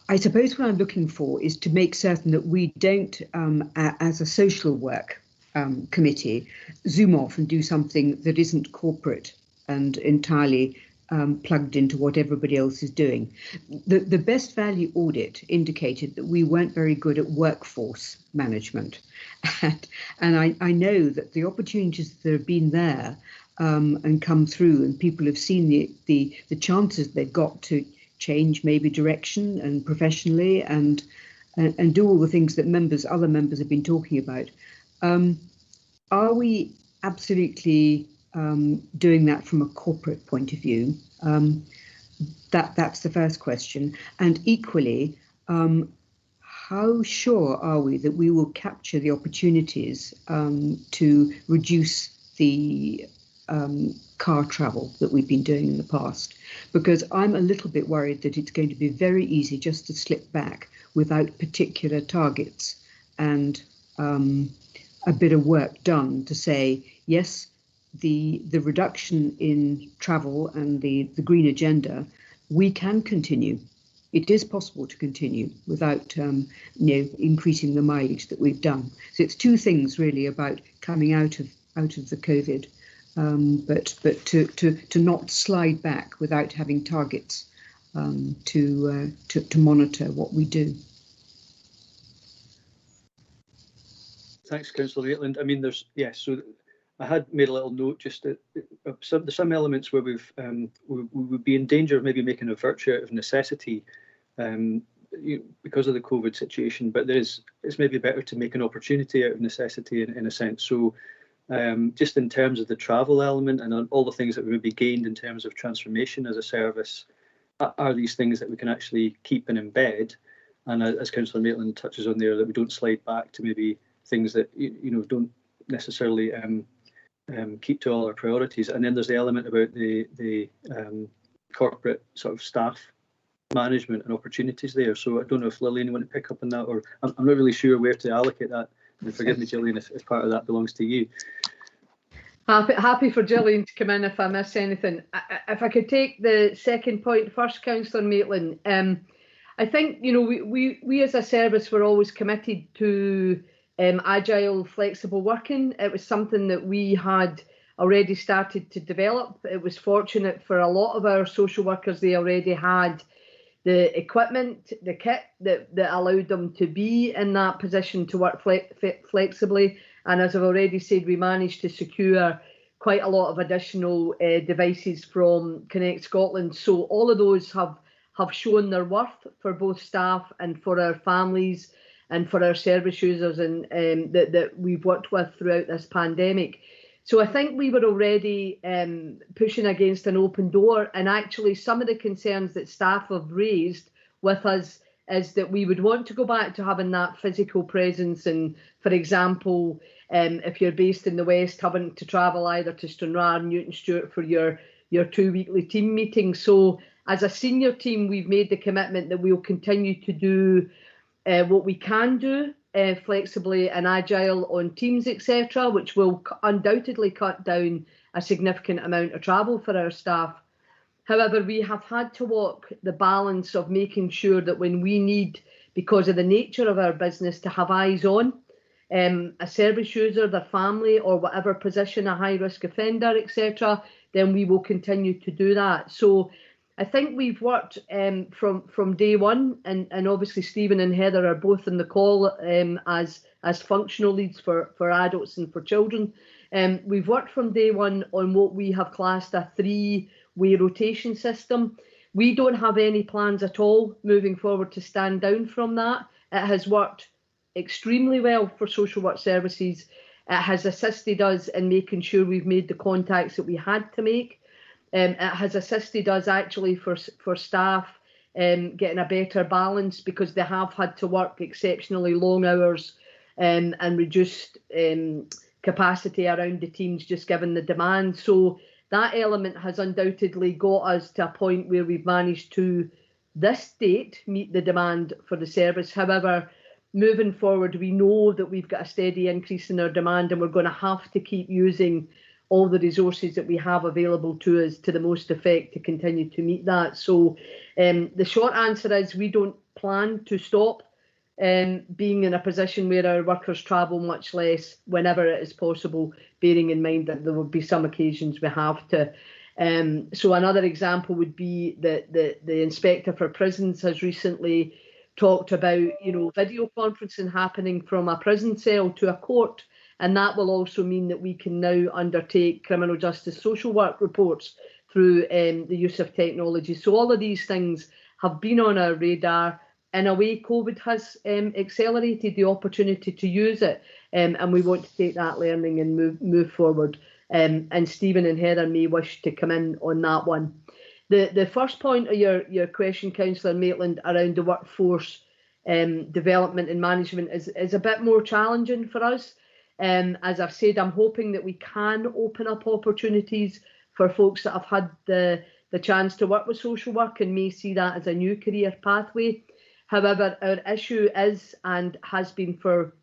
I suppose what I'm looking for is to make certain that we don't, as a social work committee, zoom off and do something that isn't corporate and entirely plugged into what everybody else is doing. The best value audit indicated that we weren't very good at workforce management. And I know that the opportunities that have been there and come through, and people have seen the chances they've got to change maybe direction and professionally and do all the things that other members have been talking about. are we absolutely doing that from a corporate point of view? That's the first question. And equally, how sure are we that we will capture the opportunities to reduce the car travel that we've been doing in the past? Because I'm a little bit worried that it's going to be very easy just to slip back without particular targets and a bit of work done to say, yes, the reduction in travel and the green agenda, we can continue. It is possible to continue without increasing the mileage that we've done. So it's two things really about coming out of the COVID, but to not slide back without having targets to monitor what we do. Thanks, Councillor Maitland. I mean, so I had made a little note just that there's some elements where we would be in danger of maybe making a virtue out of necessity because of the COVID situation, but it's maybe better to make an opportunity out of necessity in a sense. So just in terms of the travel element and all the things that we would be gained in terms of transformation as a service, are these things that we can actually keep and embed? And as Councillor Maitland touches on there, that we don't slide back to maybe things that don't necessarily keep to all our priorities. And then there's the element about the corporate sort of staff management and opportunities there. So I don't know if Lillian, you want to pick up on that, or I'm not really sure where to allocate that. And forgive me, Gillian, if part of that belongs to you. Happy for Gillian to come in if I miss anything. If I could take the second point first, Councillor Maitland. I think we as a service were always committed to agile, flexible working. It was something that we had already started to develop. It was fortunate for a lot of our social workers; they already had the equipment, the kit that allowed them to be in that position to work flexibly. And as I've already said, we managed to secure quite a lot of additional devices from Connect Scotland. So all of those have shown their worth for both staff and for our families and for our service users and that we've worked with throughout this pandemic. So I think we were already pushing against an open door, and actually some of the concerns that staff have raised with us is that we would want to go back to having that physical presence, and for example, if you're based in the West, having to travel either to Stranraer, Newton Stewart for your 2 weekly team meetings. So as a senior team, we've made the commitment that we'll continue to do what we can do flexibly and agile on Teams, etc., which will undoubtedly cut down a significant amount of travel for our staff. However, we have had to walk the balance of making sure that when we need, because of the nature of our business, to have eyes on a service user, their family, or whatever position, a high-risk offender, etc., then we will continue to do that. So I think we've worked from day one, and obviously Stephen and Heather are both in the call as functional leads for adults and for children. We've worked from day one on what we have classed a 3-way rotation system. We don't have any plans at all moving forward to stand down from that. It has worked extremely well for social work services. It has assisted us in making sure we've made the contacts that we had to make. It has assisted us actually for staff getting a better balance, because they have had to work exceptionally long hours and reduced capacity around the teams just given the demand. So that element has undoubtedly got us to a point where we've managed to, this date, meet the demand for the service. However, moving forward, we know that we've got a steady increase in our demand, and we're going to have to keep using all the resources that we have available to us to the most effect to continue to meet that. So the short answer is we don't plan to stop being in a position where our workers travel much less whenever it is possible, bearing in mind that there will be some occasions we have to. So another example would be that the Inspector for Prisons has recently talked about, video conferencing happening from a prison cell to a court. And that will also mean that we can now undertake criminal justice social work reports through the use of technology. So all of these things have been on our radar. in a way, COVID has accelerated the opportunity to use it, and we want to take that learning and move forward. And Stephen and Heather may wish to come in on that one. The first point of your question, Councillor Maitland, around the workforce development and management is a bit more challenging for us. As I've said, I'm hoping that we can open up opportunities for folks that have had the chance to work with social work and may see that as a new career pathway. However, our issue is and has been for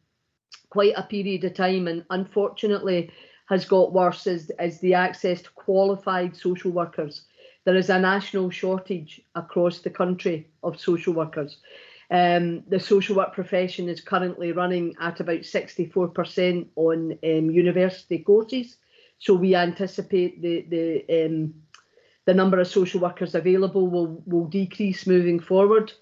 quite a period of time, and unfortunately has got worse, is the access to qualified social workers. There is a national shortage across the country of social workers. The social work profession is currently running at about 64% on university courses. So we anticipate the number of social workers available will decrease moving forward.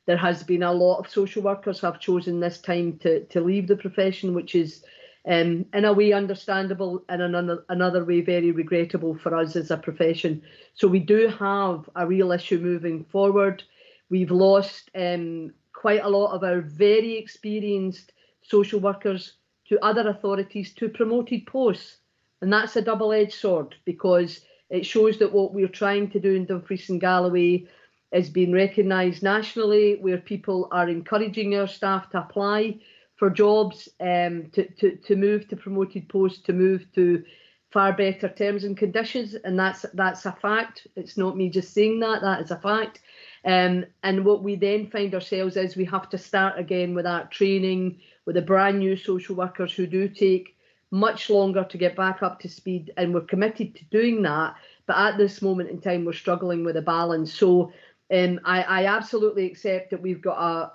There has been a lot of social workers have chosen this time to leave the profession, which is in a way understandable and in another way very regrettable for us as a profession. So we do have a real issue moving forward. We've lost quite a lot of our very experienced social workers to other authorities to promoted posts. And that's a double-edged sword, because it shows that what we're trying to do in Dumfries and Galloway is being recognised nationally, where people are encouraging our staff to apply for jobs, to move to promoted posts, to move to far better terms and conditions, and that's a fact. It's not me just saying that, that is a fact. And what we then find ourselves is we have to start again with that training, with the brand new social workers who do take much longer to get back up to speed, and we're committed to doing that. But at this moment in time, we're struggling with a balance. So I absolutely accept that we've got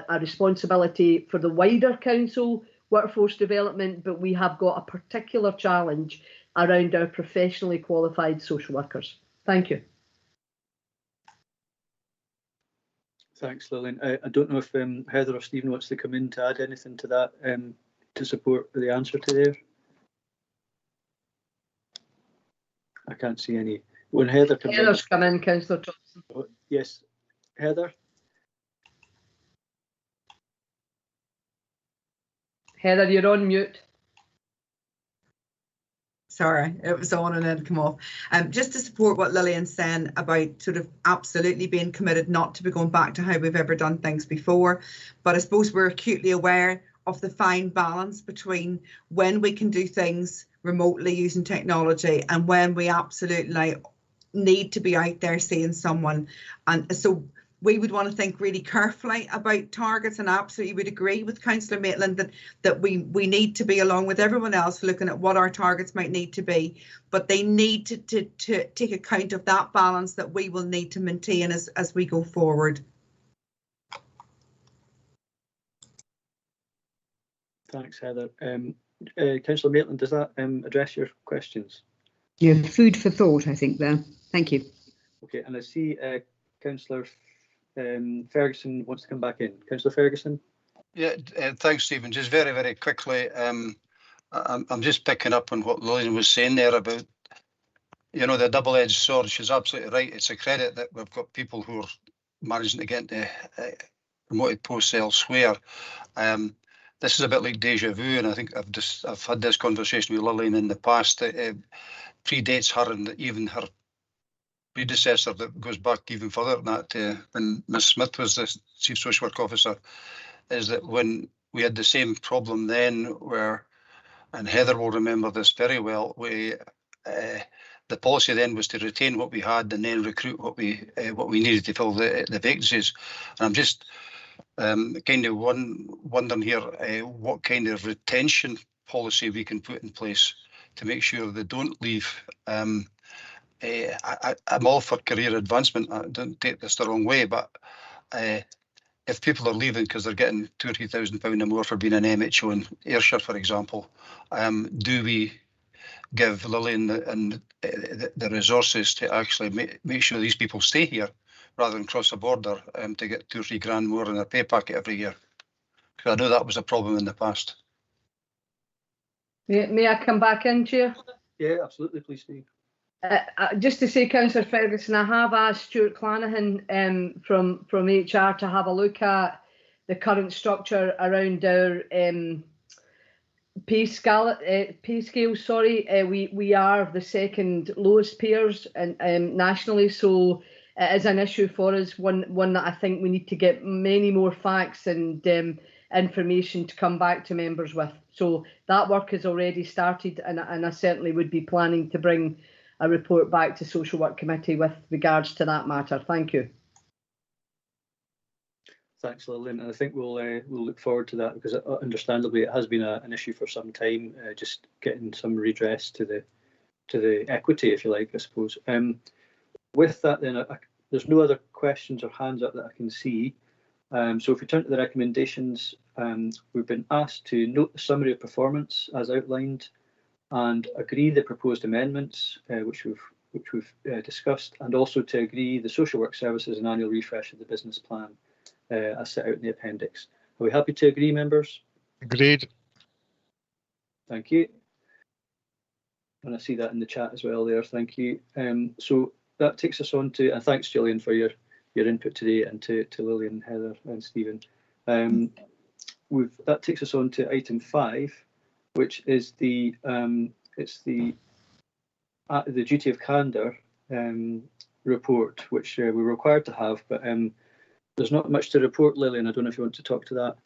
a responsibility for the wider council workforce development, but we have got a particular challenge around our professionally qualified social workers. Thank you. Thanks, Lillian. I don't know if Heather or Stephen wants to come in to add anything to that to support the answer to there. I can't see any. When Heather comes in. Heather's come in, Councillor Thompson. Oh, yes, Heather. Heather, you're on mute. Sorry, it was on and then come off. Just to support what Lillian's saying about sort of absolutely being committed not to be going back to how we've ever done things before. But I suppose we're acutely aware of the fine balance between when we can do things remotely using technology and when we absolutely need to be out there seeing someone. And so we would want to think really carefully about targets, and absolutely would agree with Councillor Maitland that we need to be, along with everyone else, looking at what our targets might need to be, but they need to take account of that balance that we will need to maintain as we go forward. Thanks, Heather. Councillor Maitland, does that address your questions? Yeah, food for thought, I think, there. Thank you. Okay, and I see Councillor Ferguson wants to come back in. Councillor Ferguson? Yeah, thanks, Stephen. Just very, very quickly, I'm just picking up on what Lillian was saying there about, you know, the double-edged sword. She's absolutely right. It's a credit that we've got people who are managing to get into promoted posts elsewhere. This is a bit like deja vu, and I think I've had this conversation with Lillian in the past. That predates her and even her predecessor, that goes back even further than that, when Ms Smith was the Chief Social Work Officer, is that when we had the same problem then, where, and Heather will remember this very well, the policy then was to retain what we had and then recruit what we needed to fill the vacancies. And I'm just kind of wondering here what kind of retention policy we can put in place to make sure they don't leave. I'm all for career advancement. Don't take this the wrong way, but if people are leaving because they're getting £2,000 or £3,000 or more for being an MHO in Ayrshire, for example, do we give Lillian the resources to actually make sure these people stay here rather than cross the border to get 2 or 3 grand more in their pay packet every year? Because I know that was a problem in the past. May I come back in, Chair? Yeah, absolutely, please, Steve. Just to say, Councillor Ferguson, I have asked Stuart Clanahan from HR to have a look at the current structure around our pay scale. We are the second lowest payers nationally, so it is an issue for us. One that I think we need to get many more facts and information to come back to members with. So that work has already started, and I certainly would be planning to bring a report back to Social Work Committee with regards to that matter. Thank you. Thanks, Lillian. And I think we'll look forward to that, because understandably it has been an issue for some time, just getting some redress to the equity, if you like, I suppose. With that, then, there's no other questions or hands up that I can see. So if we turn to the recommendations, we've been asked to note the summary of performance as outlined and agree the proposed amendments, which we've discussed, and also to agree the social work services and annual refresh of the business plan as set out in the appendix. Are we happy to agree, members? Agreed. Thank you. And I see that in the chat as well there. Thank you. So that takes us on to, and thanks, Gillian, for your input today, and to Lillian, Heather, and Stephen. That takes us on to item 5, which is the duty of candour report, which we're required to have, but there's not much to report, Lillian. I don't know if you want to talk to that.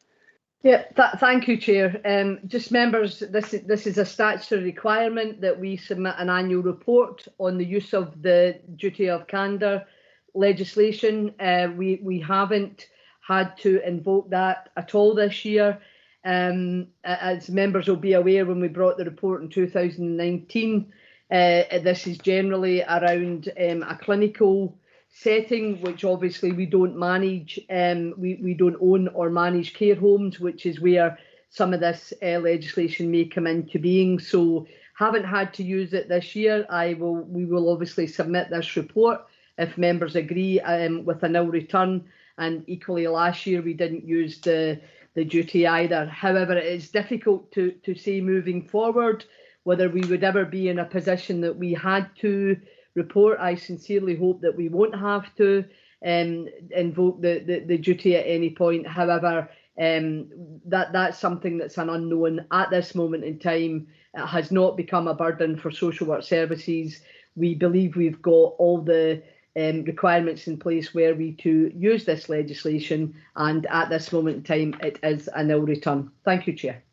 Yeah, thank you, Chair. Just members, this is a statutory requirement that we submit an annual report on the use of the duty of candour legislation. We haven't had to invoke that at all this year. As members will be aware, when we brought the report in 2019, this is generally around a clinical setting, which obviously we don't manage. We don't own or manage care homes, which is where some of this legislation may come into being. So haven't had to use it this year. We will obviously submit this report if members agree with a nil return. And equally, last year we didn't use the duty either. However, it is difficult to say moving forward whether we would ever be in a position that we had to report. I sincerely hope that we won't have to invoke the duty at any point. However, that's something that's an unknown at this moment in time. It has not become a burden for social work services. We believe we've got all the requirements in place where we to use this legislation, and at this moment in time it is a nil return. Thank you, Chair.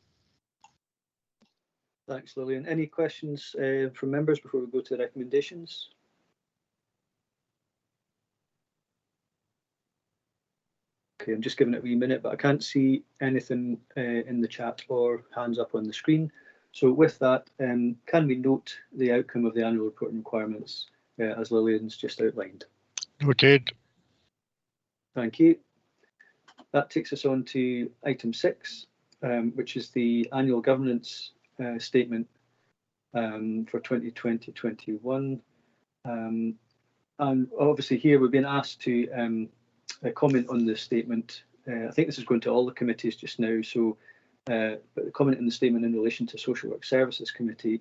Thanks, Lillian. Any questions from members before we go to the recommendations? Okay, I'm just giving it a wee minute, but I can't see anything in the chat or hands up on the screen. So with that, can we note the outcome of the annual reporting requirements as Lillian's just outlined? Noted. Thank you. That takes us on to item 6, which is the annual governance statement for 2020-21. And obviously here we've been asked to comment on the statement. I think this is going to all the committees just now, so but the comment in the statement in relation to Social Work Services Committee,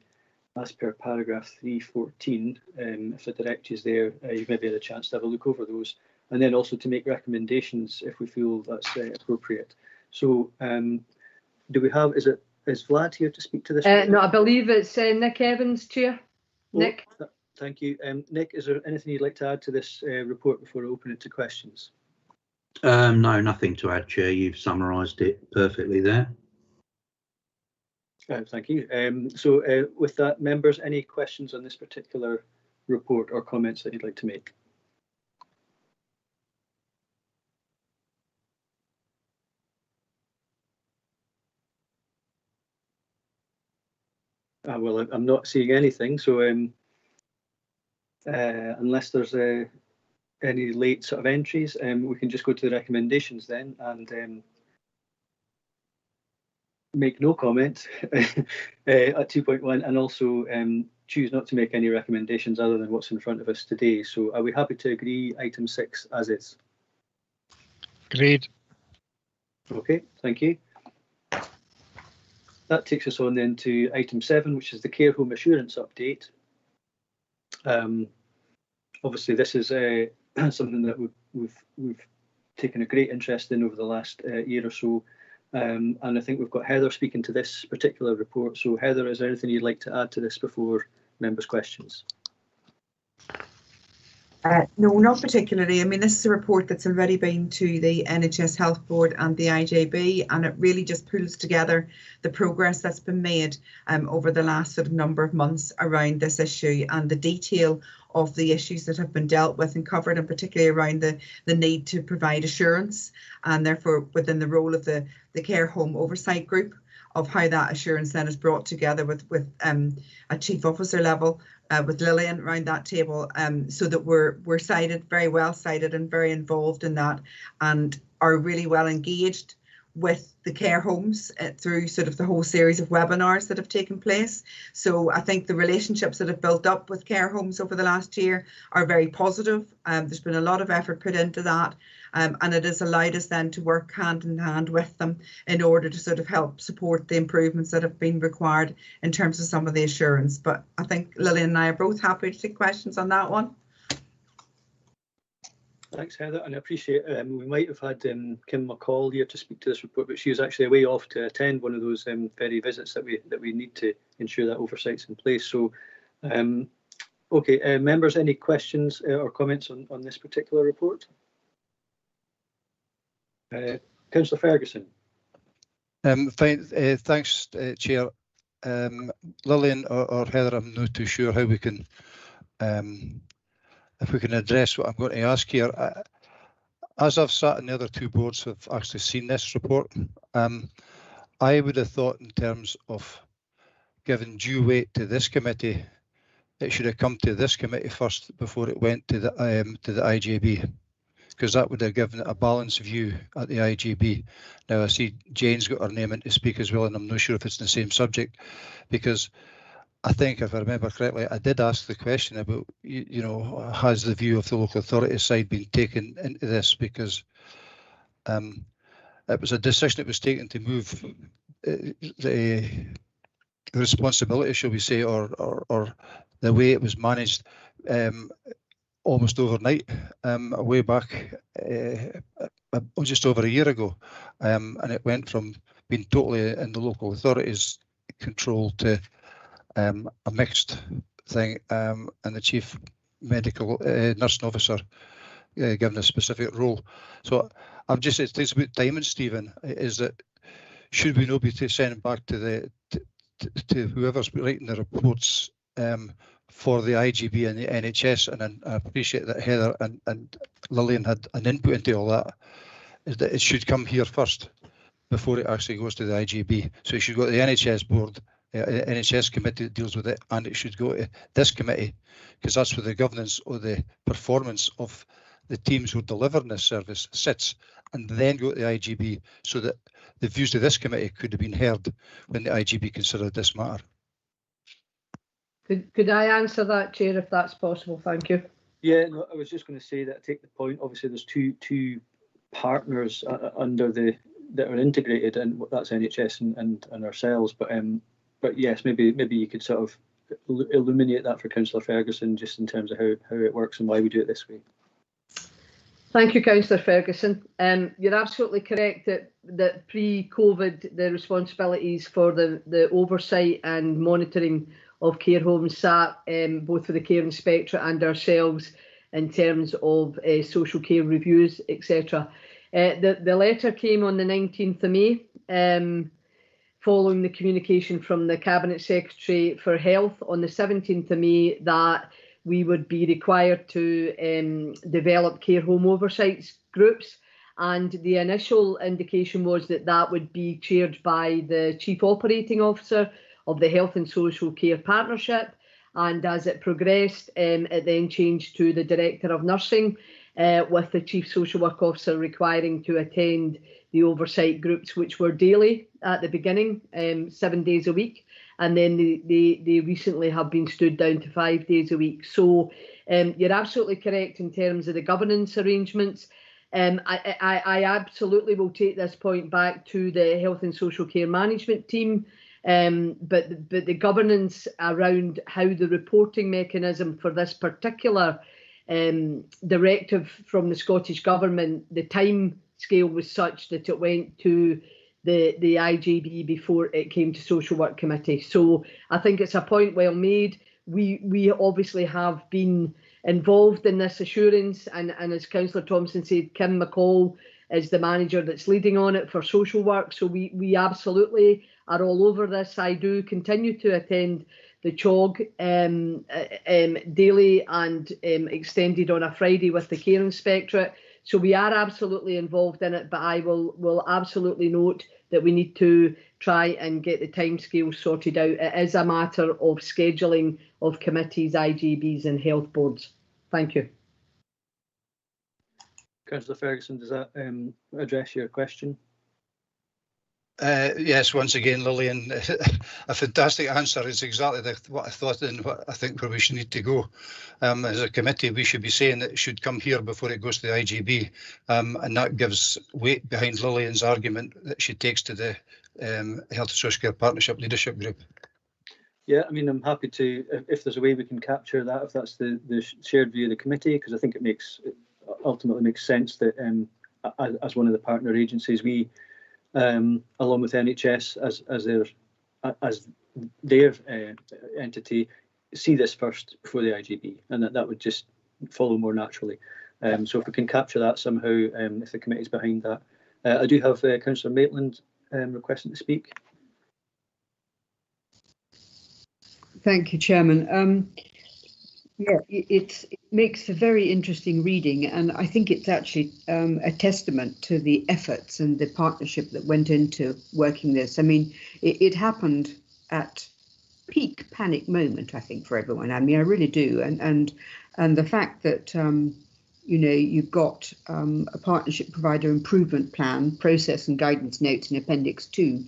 as per paragraph 314, if the directive is there, you've maybe had a chance to have a look over those, and then also to make recommendations if we feel that's appropriate. So do we have, is Vlad here to speak to this? No, I believe it's Nick Evans, Chair. Nick. Thank you. Nick, is there anything you'd like to add to this report before I open it to questions? No, nothing to add, Chair. You've summarised it perfectly there. Thank you. So with that, members, any questions on this particular report or comments that you'd like to make? Well, I'm not seeing anything, so unless there's any late sort of entries, we can just go to the recommendations then and make no comment at 2.1, and also choose not to make any recommendations other than what's in front of us today. So are we happy to agree item 6 as is? Agreed. Okay, thank you. That takes us on then to item 7, which is the care home assurance update. Obviously, this is something that we've taken a great interest in over the last year or so, and I think we've got Heather speaking to this particular report. So Heather, is there anything you'd like to add to this before members' questions? No, not particularly. I mean, this is a report that's already been to the NHS Health Board and the IJB, and it really just pulls together the progress that's been made over the last sort of number of months around this issue, and the detail of the issues that have been dealt with and covered, and particularly around the need to provide assurance, and therefore within the role of the care home oversight group, of how that assurance then is brought together with a chief officer level, with Lillian around that table, so that we're cited, very well cited and very involved in that, and are really well engaged with the care homes through sort of the whole series of webinars that have taken place. So I think the relationships that have built up with care homes over the last year are very positive. There's been a lot of effort put into that, and it has allowed us then to work hand in hand with them in order to sort of help support the improvements that have been required in terms of some of the assurance. But I think Lillian and I are both happy to take questions on that one. Thanks, Heather, and I appreciate we might have had Kim McCall here to speak to this report, but she was actually away off to attend one of those very visits that we need to ensure that oversight's in place. So, okay, members, any questions or comments on this particular report? Councillor Ferguson. Fine, thanks, Chair. Lillian or Heather, I'm not too sure how we can. If we can address what I'm going to ask here. As I've sat in the other two boards who have actually seen this report, I would have thought in terms of giving due weight to this committee, it should have come to this committee first before it went to the IJB, because that would have given a balanced view at the IJB. Now I see Jane's got her name in to speak as well, and I'm not sure if it's the same subject, because I think, if I remember correctly, I did ask the question about, you know, has the view of the local authority side been taken into this, because it was a decision that was taken to move the responsibility, shall we say, or the way it was managed almost overnight, way back just over a year ago, and it went from being totally in the local authority's control to a mixed thing, and the chief medical nursing officer given a specific role. So I'm just, it's about timing, Stephen. Is that should we not be sending back to to whoever's writing the reports for the IGB and the NHS? And I appreciate that Heather and Lillian had an input into all that. Is that it should come here first before it actually goes to the IGB. So it should go to the NHS board. NHS committee that deals with it, and it should go to this committee, because that's where the governance or the performance of the teams who are delivering this service sits, and then go to the IGB, so that the views of this committee could have been heard when the IGB considered this matter. Could I answer that, Chair, if that's possible? Thank you. Yeah, no, I was just going to say that I take the point. Obviously, there's two partners under that are integrated, and that's NHS and ourselves. But yes, maybe you could sort of illuminate that for Councillor Ferguson, just in terms of how it works and why we do it this way. Thank you, Councillor Ferguson. You're absolutely correct that pre-COVID, the responsibilities for the oversight and monitoring of care homes sat both for the care inspectorate and ourselves in terms of social care reviews, etc. The letter came on the 19th of May. Following the communication from the Cabinet Secretary for Health on the 17th of May that we would be required to develop care home oversight groups, and the initial indication was that would be chaired by the Chief Operating Officer of the Health and Social Care Partnership, and as it progressed, it then changed to the Director of Nursing, with the Chief Social Work Officer requiring to attend the oversight groups, which were daily at the beginning, 7 days a week, and then they recently have been stood down to 5 days a week. So you're absolutely correct in terms of the governance arrangements. I absolutely will take this point back to the Health and Social Care Management team but the governance around how the reporting mechanism for this particular directive from the Scottish Government, the time scale was such that it went to the IGB before it came to Social Work Committee. So I think it's a point well made. We obviously have been involved in this assurance, and as Councillor Thompson said, Kim McCall is the manager that's leading on it for social work. So we absolutely are all over this. I do continue to attend the CHOG daily and extended on a Friday with the Care Inspectorate. So we are absolutely involved in it, but I will absolutely note that we need to try and get the timescale sorted out. It is a matter of scheduling of committees, IGBs and health boards. Thank you. Councillor Ferguson, does that address your question? Yes, once again, Lillian, a fantastic answer. It's exactly what I thought and what I think where we should need to go. As a committee, we should be saying that it should come here before it goes to the IGB, and that gives weight behind Lillian's argument that she takes to the Health and Social Care Partnership Leadership Group. Yeah, I mean, I'm happy to, if there's a way we can capture that, if that's the shared view of the committee, because I think it ultimately makes sense that as one of the partner agencies, we along with NHS as their entity, see this first before the IGB, and that would just follow more naturally. So if we can capture that somehow, if the committee's behind that. I do have Councillor Maitland requesting to speak. Thank you, Chairman. Yeah, it makes a very interesting reading, and I think it's actually a testament to the efforts and the partnership that went into working this. I mean, it happened at peak panic moment, I think, for everyone. I mean, I really do, and the fact that you know, you've got a partnership provider improvement plan, process and guidance notes in Appendix 2,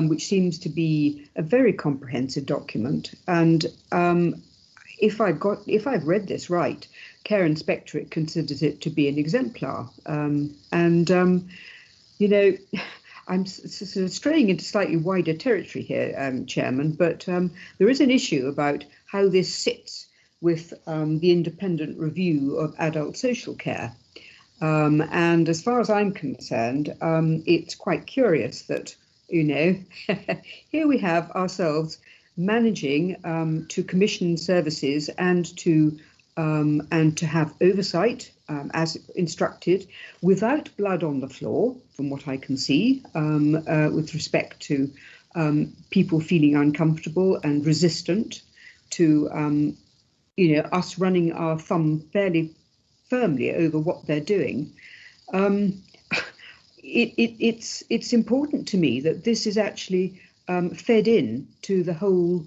which seems to be a very comprehensive document, and if I've read this right, Care Inspectorate considers it to be an exemplar, you know, I'm sort of straying into slightly wider territory here, Chairman, but there is an issue about how this sits with the independent review of adult social care, and as far as I'm concerned, it's quite curious that, you know, here we have ourselves managing to commission services and to have oversight as instructed, without blood on the floor, from what I can see, with respect to people feeling uncomfortable and resistant to you know, us running our thumb fairly firmly over what they're doing. It's important to me that this is actually fed in to the whole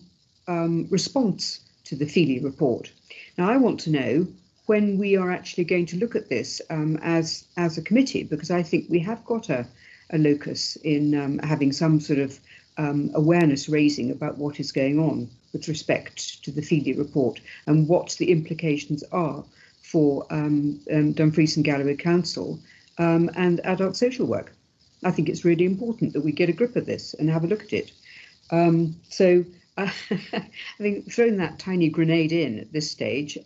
response to the Feely report. Now, I want to know when we are actually going to look at this as a committee, because I think we have got a locus in having some sort of awareness raising about what is going on with respect to the Feely report and what the implications are for Dumfries and Galloway Council and adult social work. I think it's really important that we get a grip of this and have a look at it. So I think throwing that tiny grenade in at this stage,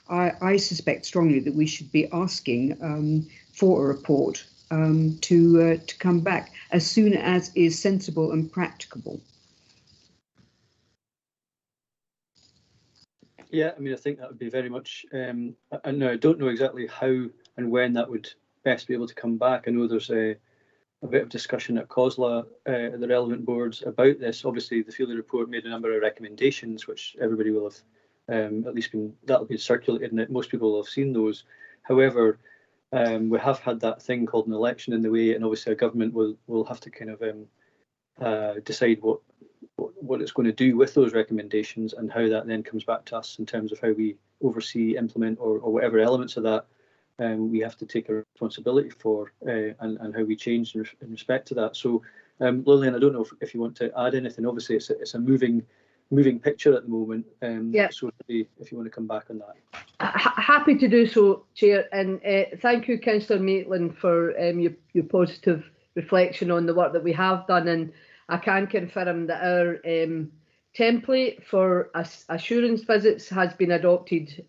I suspect strongly that we should be asking for a report to come back as soon as is sensible and practicable. Yeah, I mean, I think that would be very much, and I don't know exactly how and when that would best be able to come back. I know there's a bit of discussion at COSLA, the relevant boards, about this. Obviously, the Feely report made a number of recommendations, which everybody will have at least that'll be circulated, and most people will have seen those. However, we have had that thing called an election in the way, and obviously a government will have to kind of decide what it's going to do with those recommendations, and how that then comes back to us in terms of how we oversee, implement, or whatever elements of that we have to take a responsibility for, and how we change in respect to that. So, Lillian, I don't know if you want to add anything. Obviously, it's a moving picture at the moment. Yeah. So if you want to come back on that. Happy to do so, Chair, and thank you, Councillor Maitland, for your positive reflection on the work that we have done. And I can confirm that our template for assurance visits has been adopted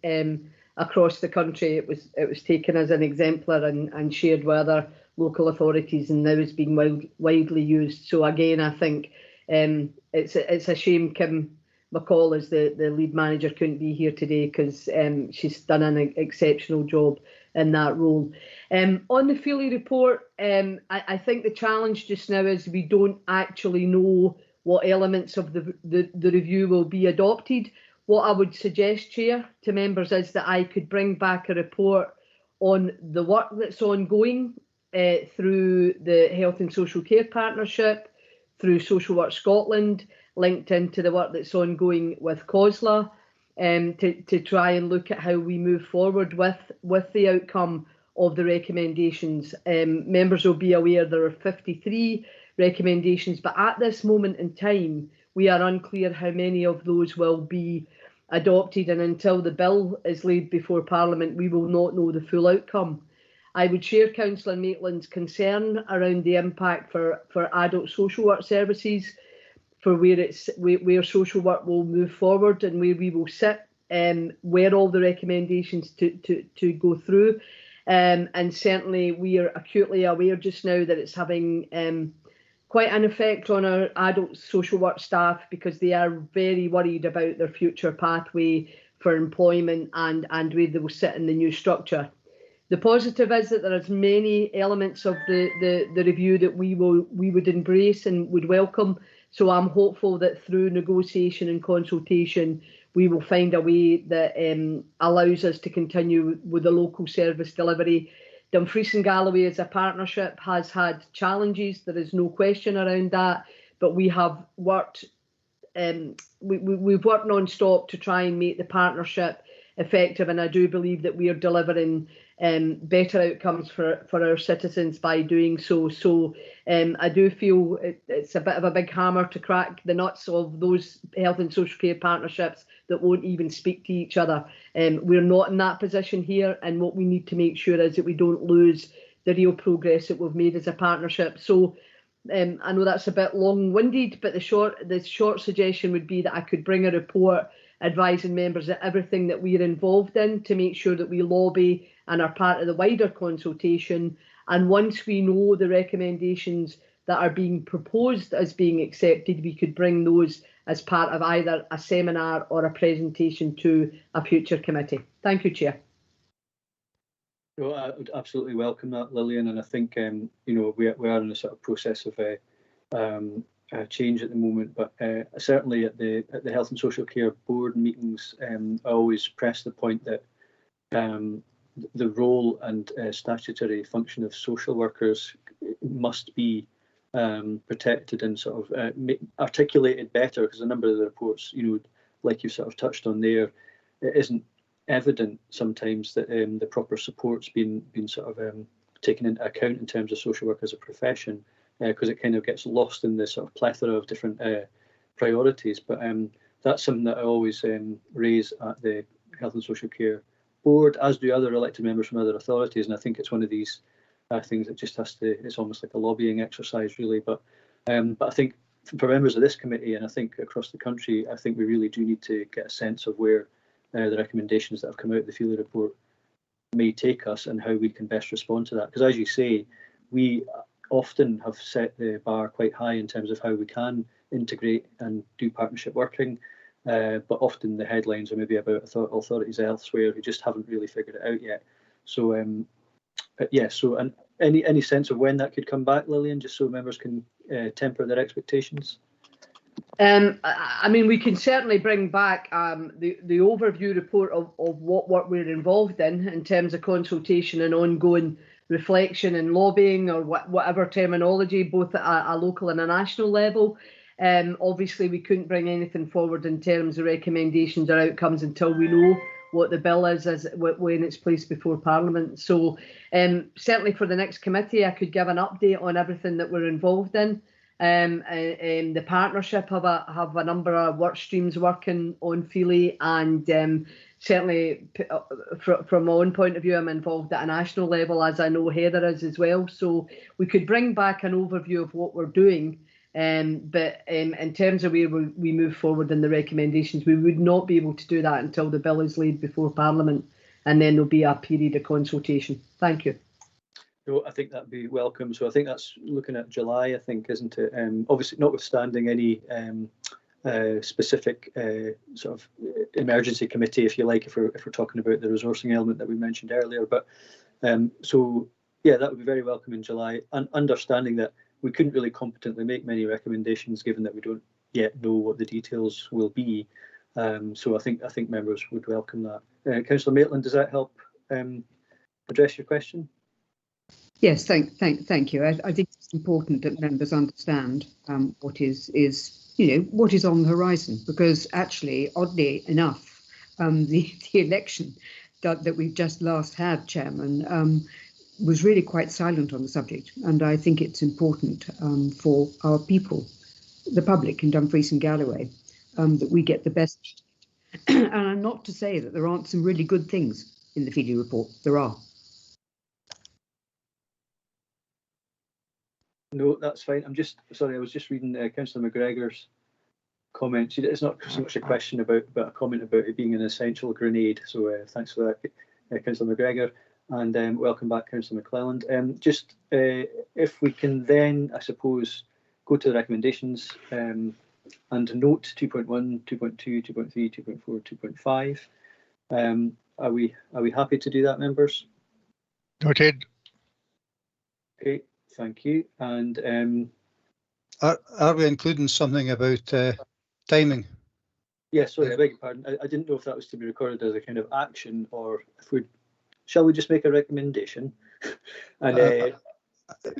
across the country. It was taken as an exemplar and shared with other local authorities, and now is being widely used. So again, I think it's a shame Kim McCall, as the lead manager, couldn't be here today, because she's done an exceptional job in that role. On the Feely report, I think the challenge just now is we don't actually know what elements of the review will be adopted. What I would suggest, Chair, to members is that I could bring back a report on the work that's ongoing through the Health and Social Care Partnership, through Social Work Scotland, linked into the work that's ongoing with COSLA, to try and look at how we move forward with the outcome of the recommendations. Members will be aware there are 53 recommendations, but at this moment in time, we are unclear how many of those will be adopted, and until the bill is laid before Parliament, we will not know the full outcome. I would share Councillor Maitland's concern around the impact for adult social work services, for where social work will move forward and where we will sit, where all the recommendations to go through. And certainly we are acutely aware just now that it's having quite an effect on our adult social work staff, because they are very worried about their future pathway for employment and where they will sit in the new structure. The positive is that there is many elements of the review that we would embrace and would welcome. So I'm hopeful that through negotiation and consultation, we will find a way that allows us to continue with the local service delivery. Dumfries and Galloway as a partnership has had challenges, there is no question around that, but we have worked, we've worked non-stop to try and make the partnership effective, and I do believe that we are delivering better outcomes for our citizens by doing so. So I do feel it's a bit of a big hammer to crack the nuts of those health and social care partnerships that won't even speak to each other. We're not in that position here, and what we need to make sure is that we don't lose the real progress that we've made as a partnership. So I know that's a bit long-winded, but the short suggestion would be that I could bring a report advising members of everything that we're involved in to make sure that we lobby and are part of the wider consultation. And once we know the recommendations that are being proposed as being accepted, we could bring those as part of either a seminar or a presentation to a future committee. Thank you, Chair. Well, I would absolutely welcome that, Lillian, and I think you know, we are in a sort of process of change at the moment, but certainly at the Health and Social Care Board meetings, I always press the point that the role and statutory function of social workers must be protected and sort of articulated better, because a number of the reports, you know, like you sort of touched on there, it isn't evident sometimes that the proper support's been sort of taken into account in terms of social work as a profession, because it kind of gets lost in the sort of plethora of different priorities. But that's something that I always raise at the Health and Social Care Board, as do other elected members from other authorities, and I think it's one of these things that just has to, it's almost like a lobbying exercise really, but I think for members of this committee, and I think across the country, I think we really do need to get a sense of where the recommendations that have come out of the Feely report may take us and how we can best respond to that. Because as you say, we often have set the bar quite high in terms of how we can integrate and do partnership working, but often the headlines are maybe about authorities elsewhere who just haven't really figured it out yet. So yeah, so and any sense of when that could come back, Lillian, just so members can temper their expectations? I mean, we can certainly bring back the overview report of what work we're involved in terms of consultation and ongoing reflection and lobbying, or whatever terminology, both at a local and a national level. Obviously, we couldn't bring anything forward in terms of recommendations or outcomes until we know what the bill is when it's placed before Parliament. So certainly for the next committee, I could give an update on everything that we're involved in. The partnership have a number of work streams working on Feely, and certainly from my own point of view, I'm involved at a national level, as I know Heather is as well. So we could bring back an overview of what we're doing, But in terms of where we move forward in the recommendations, we would not be able to do that until the bill is laid before Parliament, and then there'll be a period of consultation. Thank you. No, I think that'd be welcome. So I think that's looking at July, I think, isn't it? Obviously, notwithstanding any specific sort of emergency committee, if you like, if we're talking about the resourcing element that we mentioned earlier. But so yeah, that would be very welcome in July. And understanding that we couldn't really competently make many recommendations, given that we don't yet know what the details will be. So I think members would welcome that. Councillor Maitland, does that help address your question? Yes, thank you. I think it's important that members understand what is what is on the horizon, because actually, oddly enough, the election that we've just last had, Chairman, was really quite silent on the subject, and I think it's important for our people, the public in Dumfries and Galloway, that we get the best. And I'm not to say that there aren't some really good things in the Feely report. There are. No, that's fine. I'm just sorry. I was just reading Councillor McGregor's comment. It's not so much a question about, but a comment about it being an essential grenade. So thanks for that, Councillor McGregor, and welcome back, Councillor McClelland. Just if we can then, I suppose, go to the recommendations and note 2.1, 2.2, 2.3, 2.4, 2.5. Are we happy to do that, members? Noted. Okay. Thank you. And are we including something about timing? Yes, sorry, I beg your pardon. I didn't know if that was to be recorded as a kind of action, or if we shall we just make a recommendation? And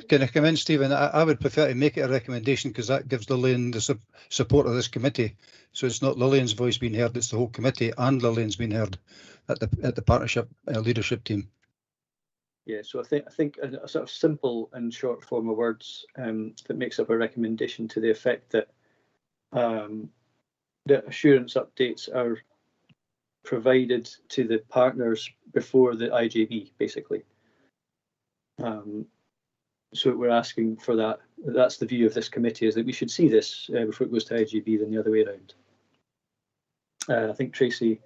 can I come in, Stephen? I would prefer to make it a recommendation, because that gives Lillian the support of this committee. So it's not Lillian's voice being heard; it's the whole committee, and Lillian's being heard at the partnership leadership team. Yeah, so I think a sort of simple and short form of words that makes up a recommendation to the effect that the assurance updates are provided to the partners before the IJB, basically. So we're asking for that. That's the view of this committee, is that we should see this before it goes to IJB than the other way around. I think Tracy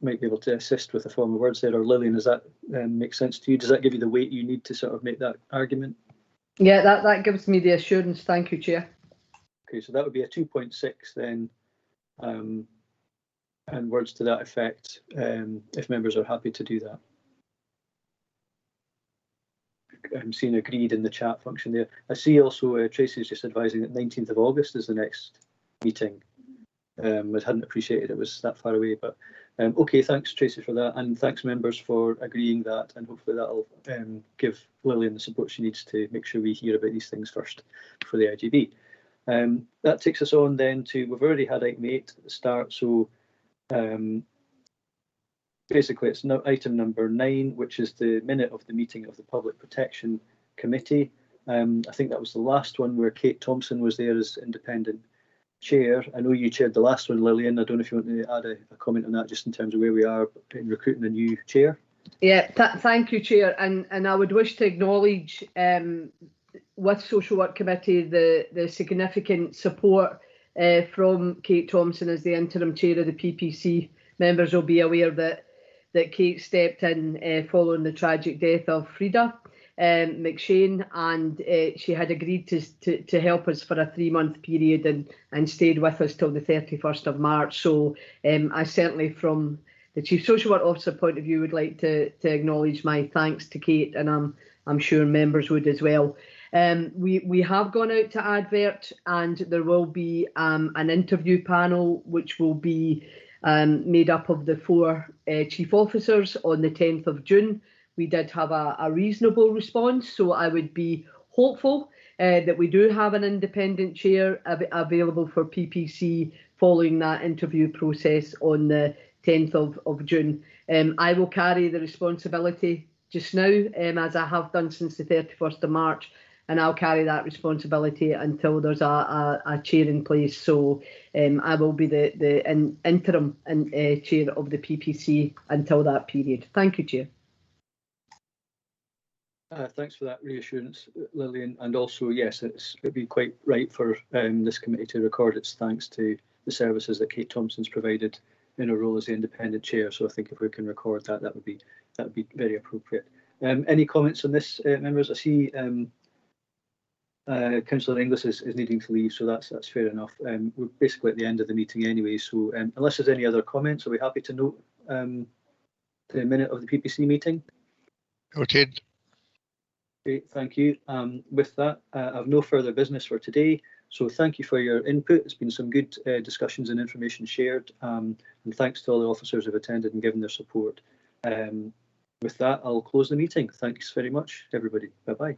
might be able to assist with the form of words there, or Lillian, does that make sense to you? Does that give you the weight you need to sort of make that argument? Yeah, that gives me the assurance. Thank you, Chair. Okay, so that would be a 2.6 then, and words to that effect, if members are happy to do that. I'm seeing agreed in the chat function there. I see also Tracy is just advising that 19th of August is the next meeting. I hadn't appreciated it was that far away, but okay, thanks Tracy for that, and thanks members for agreeing that, and hopefully that'll give Lillian the support she needs to make sure we hear about these things first for the IGB. That takes us on then to, we've already had item 8 at the start, so basically it's item number 9, which is the minute of the meeting of the Public Protection Committee. I think that was the last one where Kate Thompson was there as independent chair. I know you chaired the last one, Lillian. I don't know if you want to add a comment on that, just in terms of where we are in recruiting a new chair. Yeah, thank you, Chair. And I would wish to acknowledge with Social Work Committee the significant support from Kate Thompson as the interim chair of the PPC. Members will be aware that Kate stepped in following the tragic death of Frida McShane, and she had agreed to help us for a 3-month period and stayed with us till the 31st of March. So I certainly, from the Chief Social Work Officer point of view, would like to acknowledge my thanks to Kate, and I'm sure members would as well. We have gone out to advert, and there will be an interview panel which will be made up of the 4 chief officers on the 10th of June. We did have a reasonable response, so I would be hopeful that we do have an independent chair available for PPC following that interview process on the 10th of June. I will carry the responsibility just now, as I have done since the 31st of March, and I'll carry that responsibility until there's a chair in place. So I will be the interim chair of the PPC until that period. Thank you, Chair. Thanks for that reassurance, Lillian. And also, yes, it'd be quite right for this committee to record its thanks to the services that Kate Thompson's provided in her role as the independent chair. So I think if we can record that, that would be very appropriate. Any comments on this, members? I see Councillor Inglis is needing to leave, so that's fair enough. We're basically at the end of the meeting anyway, so unless there's any other comments, are we happy to note the minute of the PPC meeting? Noted. Great, thank you. With that, I have no further business for today. So thank you for your input. It's been some good discussions and information shared. And thanks to all the officers who have attended and given their support. With that, I'll close the meeting. Thanks very much, everybody. Bye-bye.